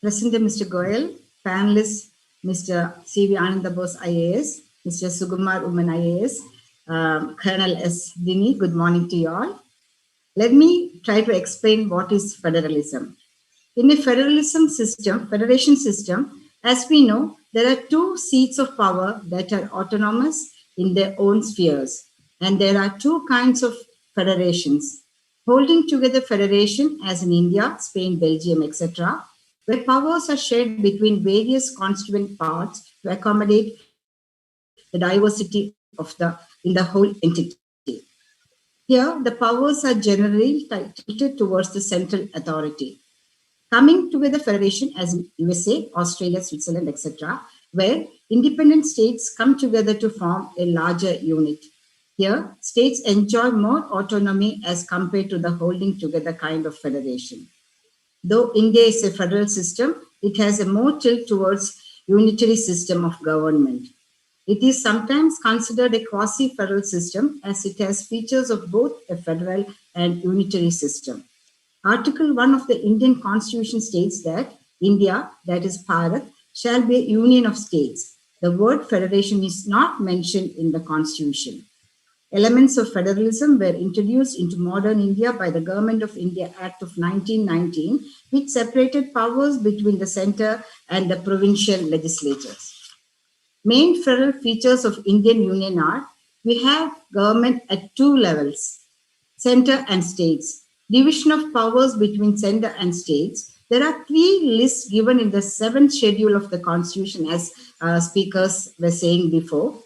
President Mr. Goel, panelists Mr. C.V. Ananda Bose IAS, Mr. Sukumar Omen IAS, Colonel S. Denny, good morning to you all. Let me try to explain what is federalism. In a federation system, as we know, there are two seats of power that are autonomous in their own spheres. And there are two kinds of federations. Holding together federation, as in India, Spain, Belgium, etc., where powers are shared between various constituent parts to accommodate the diversity in the whole entity. Here, the powers are generally tilted towards the central authority. Coming together federation as in USA, Australia, Switzerland, etc., where independent states come together to form a larger unit. Here, states enjoy more autonomy as compared to the holding together kind of federation. Though India is a federal system, it has a more tilt towards unitary system of government. It is sometimes considered a quasi-federal system as it has features of both a federal and unitary system. Article 1 of the Indian Constitution states that India, that is Bharat, shall be a union of states. The word federation is not mentioned in the Constitution. Elements of federalism were introduced into modern India by the Government of India Act of 1919, which separated powers between the center and the provincial legislatures. Main federal features of Indian Union are, we have government at two levels, center and states. Division of powers between center and states. There are three lists given in the 7th schedule of the Constitution, as speakers were saying before,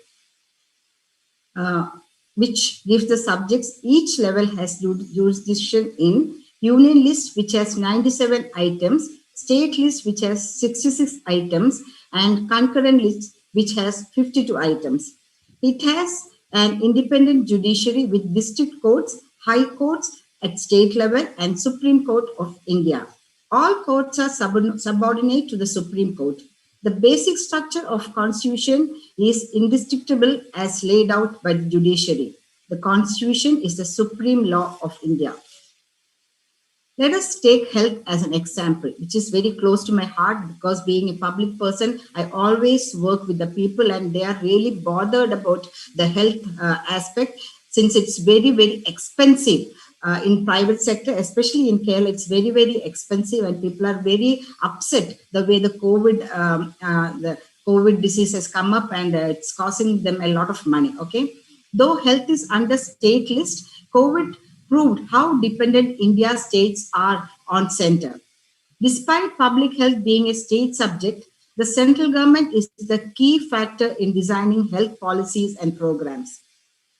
which gives the subjects, each level has jurisdiction in Union list, which has 97 items, state list, which has 66 items, and concurrent list, which has 52 items. It has an independent judiciary with district courts, high courts at state level, and Supreme Court of India. All courts are subordinate to the Supreme Court. The basic structure of Constitution is indestructible as laid out by the judiciary. The Constitution is the supreme law of India. Let us take health as an example, which is very close to my heart because being a public person, I always work with the people and they are really bothered about the health aspect since it's very, very expensive. In private sector, especially in Kerala, it's very, very expensive and people are very upset the way the COVID disease has come up and it's costing them a lot of money, okay? Though health is under state list, COVID proved how dependent India's states are on center. Despite public health being a state subject, the central government is the key factor in designing health policies and programs.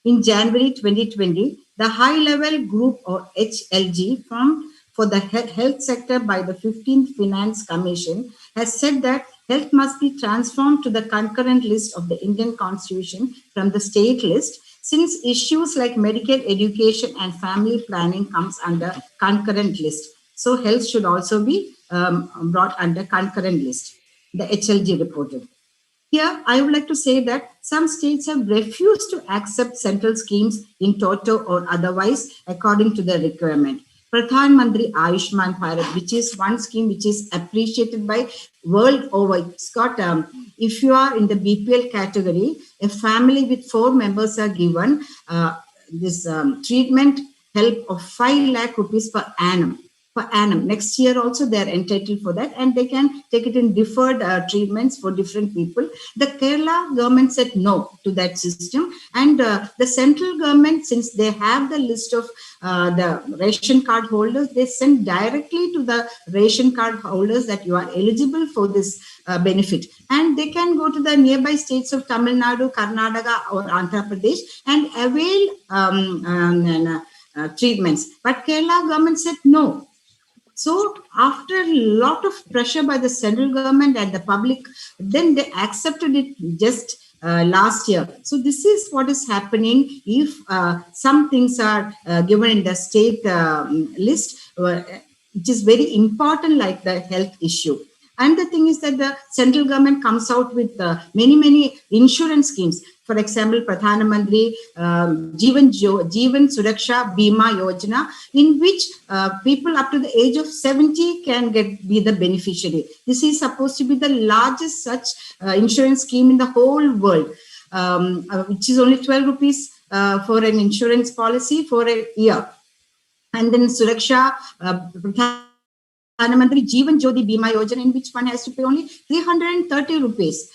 In January 2020, the high-level group or HLG formed for the health sector by the 15th Finance Commission has said that health must be transformed to the concurrent list of the Indian Constitution from the state list, since issues like medical education and family planning comes under concurrent list. So health should also be brought under concurrent list, the HLG reported. Here, I would like to say that some states have refused to accept central schemes in toto or otherwise according to the requirement. Pradhan Mantri Ayushman Bharat, which is one scheme which is appreciated by world over. It's got, if you are in the BPL category, a family with 4 members are given this treatment help of 5 lakh rupees per annum. Next year also they are entitled for that and they can take it in deferred treatments for different people. The Kerala government said no to that system and the central government, since they have the list of the ration card holders, they send directly to the ration card holders that you are eligible for this benefit and they can go to the nearby states of Tamil Nadu, Karnataka or Andhra Pradesh and avail treatments. But Kerala government said no. So after a lot of pressure by the central government and the public, then they accepted it just last year. So this is what is happening if some things are given in the state list, which is very important like the health issue. And the thing is that the central government comes out with many insurance schemes. For example, Pradhan Mantri Jeevan Suraksha Bima Yojana, in which people up to the age of 70 can be the beneficiary. This is supposed to be the largest such insurance scheme in the whole world, which is only 12 rupees for an insurance policy for a year. And then Suraksha Pradhan Mantri Jeevan Jyoti Bima Yojana, in which one has to pay only 330 rupees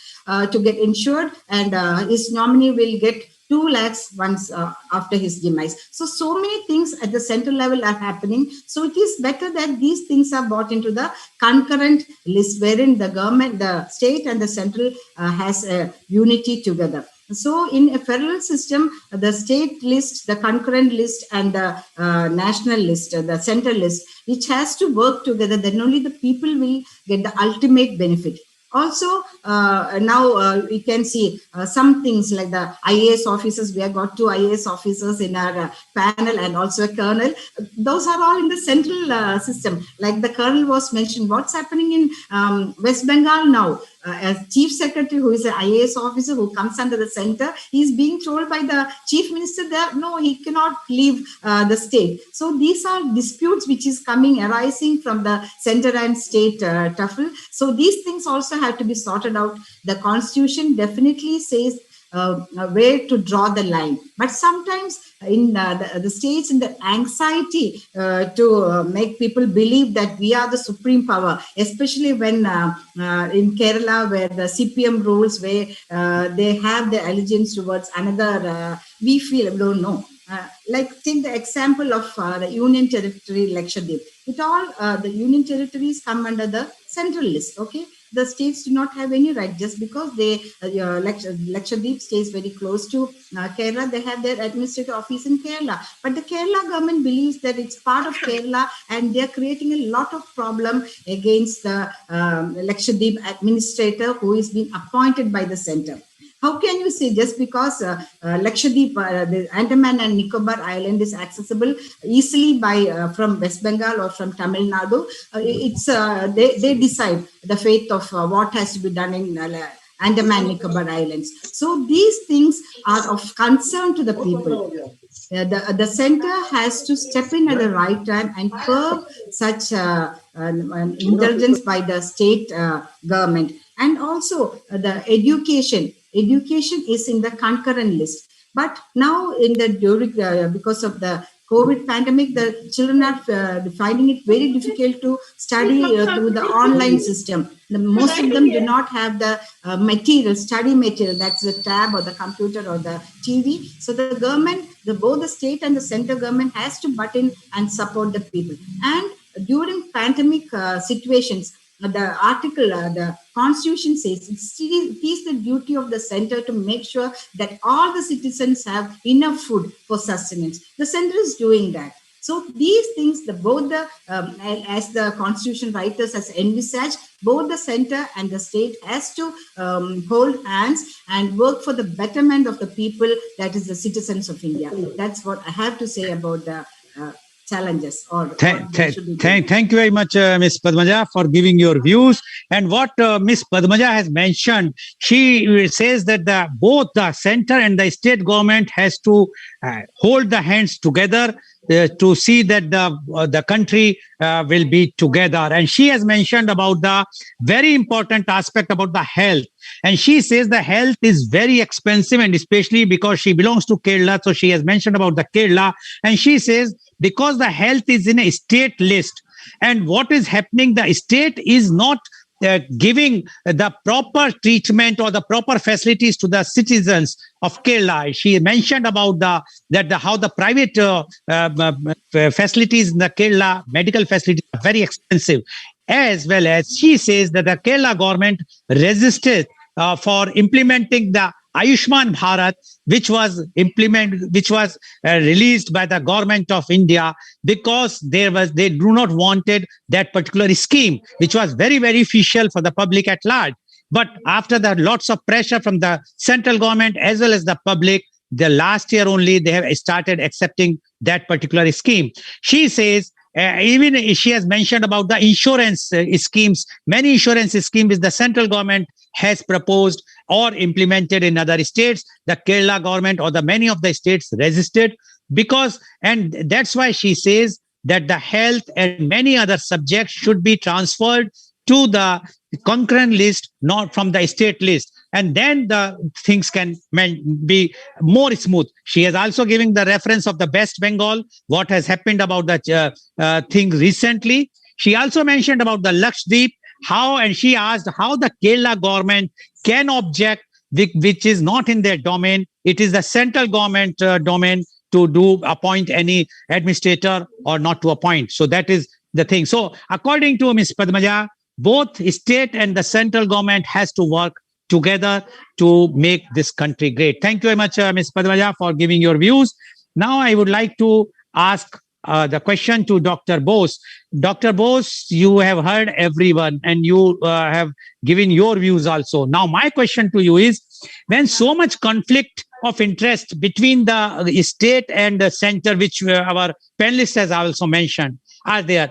to get insured, and his nominee will get 2 lakhs once after his demise. So many things at the central level are happening. So it is better that these things are brought into the concurrent list, wherein the government, the state and the central has a unity together. So in a federal system, the state list, the concurrent list, and the national list, the central list, which has to work together, then only the people will get the ultimate benefit. Also, now we can see some things like the IAS officers. We have got 2 IAS officers in our panel, and also a colonel. Those are all in the central system. Like the colonel was mentioned, what's happening in West Bengal now? As chief secretary, who is an IAS officer who comes under the center, he is being told by the chief minister that no, he cannot leave the state. So these are disputes which is arising from the center and state tussle. So these things also have to be sorted out. The constitution definitely says where to draw the line, but sometimes in the states, in the anxiety to make people believe that we are the supreme power, especially when in Kerala, where the CPM rules, where they have the allegiance towards another, we feel, don't know. Like take the example of the Union Territory Lakshadweep. It all the Union Territories come under the central list. Okay, the states do not have any right just because they Lakshadweep stays very close to Kerala. They have their administrative office in Kerala, but the Kerala government believes that it's part of Kerala, and they are creating a lot of problem against the Lakshadweep administrator who is being appointed by the center. How can you say just because Lakshadweep, the Andaman and Nicobar Island is accessible easily by from West Bengal or from Tamil Nadu? It's they decide the fate of what has to be done in Andaman Nicobar Islands. So these things are of concern to the people. The center has to step in at the right time and curb such indulgence by the state government. And also the education is in the concurrent list. But now in the during because of the COVID pandemic, the children are finding it very difficult to study through the online system. Most of them do not have the study material, that's the tab or the computer or the TV. So the government, both the state and the central government has to butt in and support the people. And during pandemic situations, the article, the constitution says it is the duty of the center to make sure that all the citizens have enough food for sustenance. The center is doing that. So these things, both the as the constitution writers has envisaged, both the center and the state has to hold hands and work for the betterment of the people, that is the citizens of India. That's what I have to say about the challenges. Thank you very much, Ms. Padmaja, for giving your views. And what Ms. Padmaja has mentioned, she says that both the center and the state government has to hold the hands together to see that the country will be together. And she has mentioned about the very important aspect about the health. And she says the health is very expensive, and especially because she belongs to Kerala. So she has mentioned about the Kerala. And she says because the health is in a state list, and what is happening, the state is not giving the proper treatment or the proper facilities to the citizens of Kerala. She mentioned about how the private facilities in the Kerala, medical facilities, are very expensive. As well as she says that the Kerala government resisted for implementing the Ayushman Bharat, which was released by the government of India, because they do not wanted that particular scheme, which was very beneficial for the public at large. But after that, lots of pressure from the central government as well as the public, the last year only they have started accepting that particular scheme. She says, even she has mentioned about the insurance schemes. Many insurance schemes the central government has proposed or implemented in other states. The Kerala government or the many of the states resisted and that's why she says that the health and many other subjects should be transferred to the concurrent list, not from the state list. And then the things can be more smooth. She has also given the reference of the West Bengal, what has happened about the thing recently. She also mentioned about the Lakshadweep, and she asked how the Kerala government can object, which is not in their domain. It is the central government domain to appoint any administrator or not to appoint. So that is the thing. So according to Ms. Padmaja, both state and the central government has to work together to make this country great. Thank you very much, Ms. Padmaja, for giving your views. Now I would like to ask the question to Dr. Bose. Dr. Bose, you have heard everyone and you have given your views also. Now my question to you is, when so much conflict of interest between the state and the center, which our panelists has also mentioned, are there,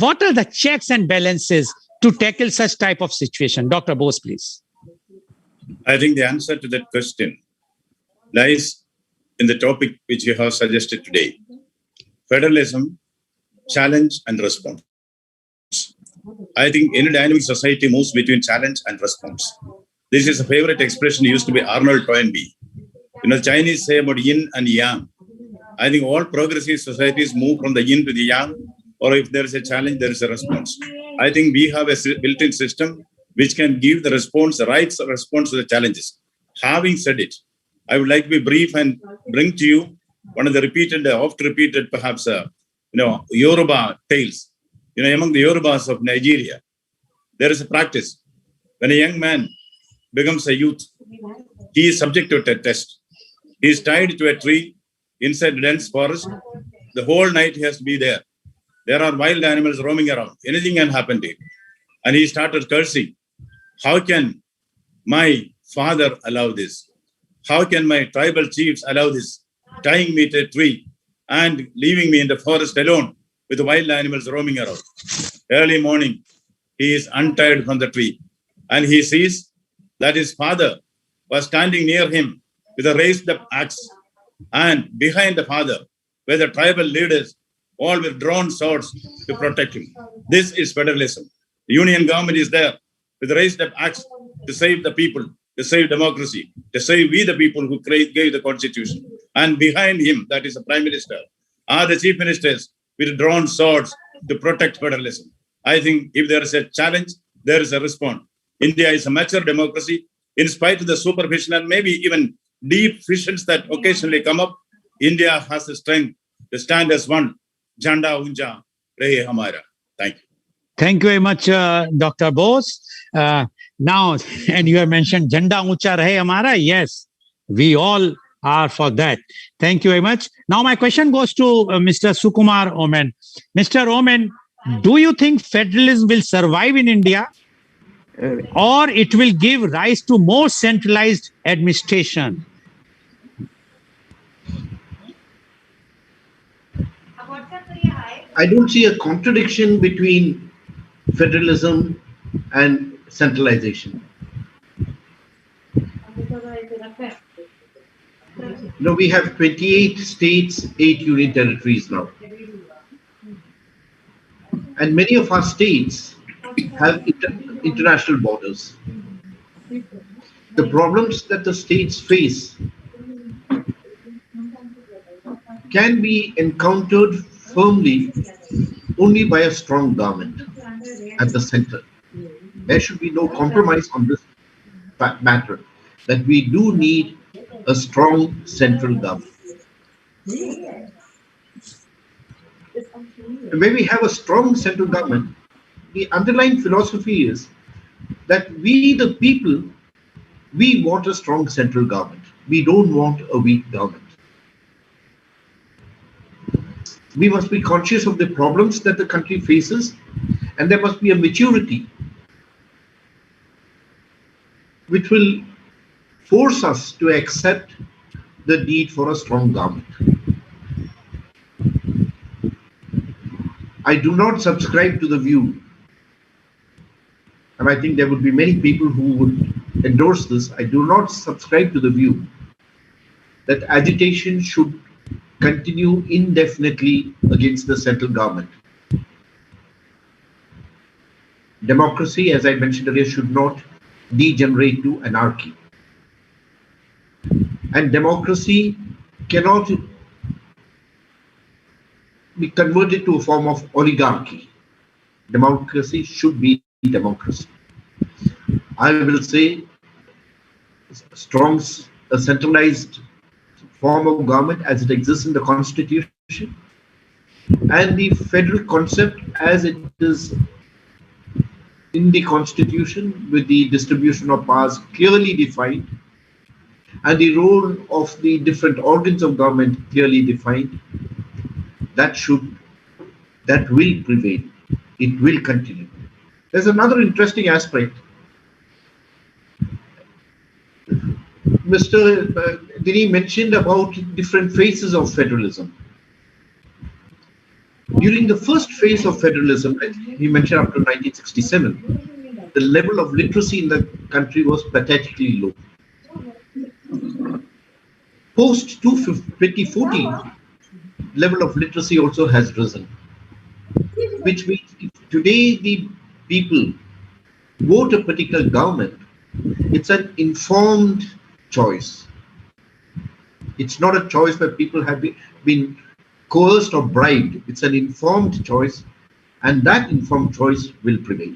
what are the checks and balances to tackle such type of situation? Dr. Bose, please. I think the answer to that question lies in the topic which you have suggested today: federalism, challenge and response. I think any dynamic society moves between challenge and response. This is a favorite expression used to be Arnold Toynbee. The Chinese say about yin and yang. I think all progressive societies move from the yin to the yang, or if there is a challenge, there is a response. I think we have a built-in system which can give the response, the right response to the challenges. Having said it, I would like to be brief and bring to you one of the repeated, oft-repeated, perhaps, Yoruba tales. Among the Yorubas of Nigeria, there is a practice. When a young man becomes a youth, he is subjected to a test. He is tied to a tree inside a dense forest. The whole night he has to be there. There are wild animals roaming around. Anything can happen to him. And he started cursing. How can my father allow this? How can my tribal chiefs allow this? Tying me to a tree and leaving me in the forest alone with the wild animals roaming around. Early morning, he is untied from the tree and he sees that his father was standing near him with a raised up axe, and behind the father were the tribal leaders, all with drawn swords to protect him. This is federalism. The union government is there with a raised up axe to save the people, to save democracy, to save we the people who gave the constitution. And behind him, that is the prime minister, are the chief ministers with drawn swords to protect federalism. I think if there is a challenge, there is a response. India is a mature democracy. In spite of the superficial and maybe even deep fissions that occasionally come up, India has the strength to stand as one. Janda unja rahe hamara. Thank you. Thank you very much, Dr. Bose. Now, and you have mentioned Janda uncha rahe hamara. Yes, we all are for that. Thank you very much. Now, my question goes to Mr. Sukumar Omen. Mr. Omen, do you think federalism will survive in India, or it will give rise to more centralized administration? I don't see a contradiction between federalism and centralization. We have 28 states, 8 union territories now. And many of our states have international borders. The problems that the states face can be encountered firmly only by a strong government at the center. There should be no compromise on this matter, that we do need a strong central government. When we have a strong central government, the underlying philosophy is that we, the people, we want a strong central government. We don't want a weak government. We must be conscious of the problems that the country faces, and there must be a maturity which will force us to accept the need for a strong government. I do not subscribe to the view, and I think there would be many people who would endorse this. I do not subscribe to the view that agitation should continue indefinitely against the central government. Democracy, as I mentioned earlier, should not degenerate to anarchy. And democracy cannot be converted to a form of oligarchy. Democracy should be democracy. I will say strong, a centralized form of government as it exists in the Constitution, and the federal concept as it is in the constitution with the distribution of powers clearly defined and the role of the different organs of government clearly defined, that will prevail. It will continue. There's another interesting aspect. Mr. Dini mentioned about different phases of federalism. During the first phase of federalism, he mentioned up to 1967, the level of literacy in the country was pathetically low. Post 2014, level of literacy also has risen, which means if today the people vote a particular government, it's an informed choice. It's not a choice where people have been coerced or bribed. It's an informed choice, and that informed choice will prevail.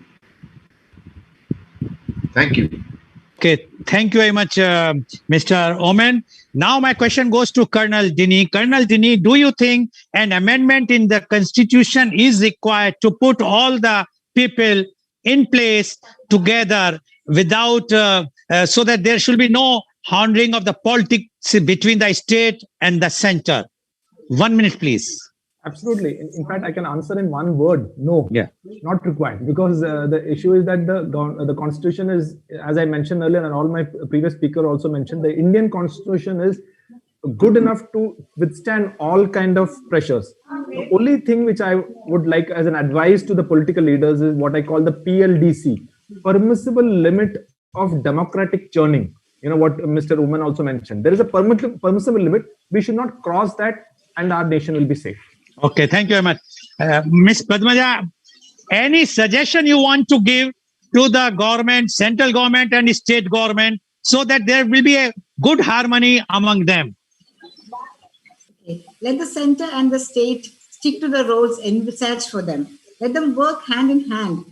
Thank you. Okay, thank you very much, Mr. Oman. Now my question goes to Colonel Dini. Colonel Dini, do you think an amendment in the constitution is required to put all the people in place together without, so that there should be no handling of the politics between the state and the center? 1 minute, please. Absolutely. In fact, I can answer in one word: no. Yeah. Not required, because the issue is that the constitution is, as I mentioned earlier, and all my previous speaker also mentioned, the Indian constitution is good enough to withstand all kind of pressures. The only thing which I would like as an advice to the political leaders is what I call the PLDC, permissible limit of democratic churning. You know what Mr. Uman also mentioned. There is a permissible limit. We should not cross that, and our nation will be safe. Okay, thank you very much. Ms. Padmaja, any suggestion you want to give to the government, central government and state government, so that there will be a good harmony among them? Okay. Let the center and the state stick to the roles envisaged for them. Let them work hand in hand.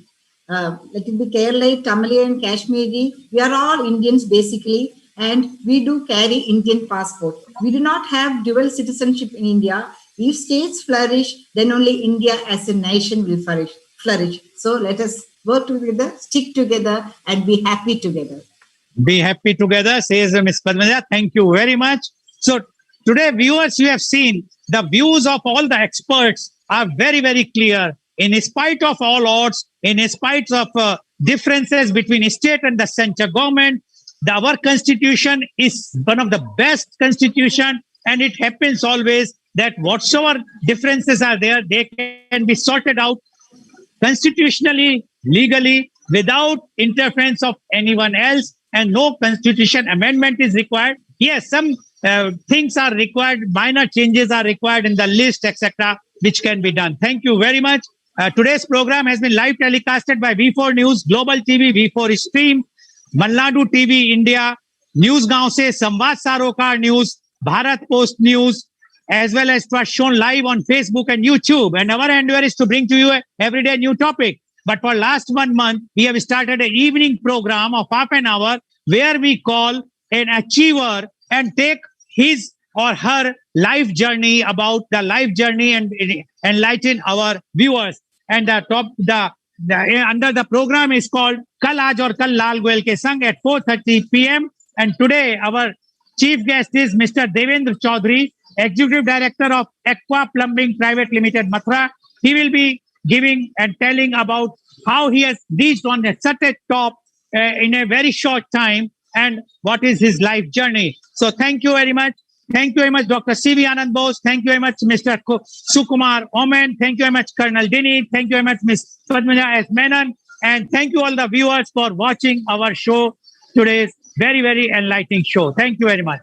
Let it be Kerala, Tamil and Kashmiri. We are all Indians basically, and we do carry Indian passport. We do not have dual citizenship in India. If states flourish, then only India as a nation will flourish. So let us work together, stick together, and be happy together. Be happy together, says Ms. Padmaja. Thank you very much. So today, viewers, you have seen the views of all the experts are very, very clear. In spite of all odds, in spite of differences between state and the central government, our constitution is one of the best constitution, and it happens always that whatsoever differences are there, they can be sorted out constitutionally, legally, without interference of anyone else, and no constitution amendment is required. Yes, some things are required, minor changes are required in the list, etc., which can be done. Thank you very much. Today's program has been live telecasted by V4NEWS, Global TV, V4 Stream, Malnadu TV India, Newsgaon se Samvad Sarokar News, Bharat Post News, as well as it was shown live on Facebook and YouTube. And our endeavor is to bring to you a everyday new topic. But for last 1 month, we have started an evening program of half an hour where we call an achiever and take his or her life journey, about the life journey, and enlighten our viewers. And under the program is called Kal Aaj aur Kal Lal Goel ke Sang at 4:30 p.m. And today our chief guest is Mr. Devendra Chaudhary, Executive Director of Aqua Plumbing Private Limited, Mathura. He will be giving and telling about how he has reached on such a top in a very short time, and what is his life journey. So thank you very much. Thank you very much, Dr. C.V. Anand Bose. Thank you very much, Mr. Sukumar Oman. Thank you very much, Colonel Dini. Thank you very much, Ms. Padmaja S. Menon. And thank you all the viewers for watching our show, today's very, very enlightening show. Thank you very much.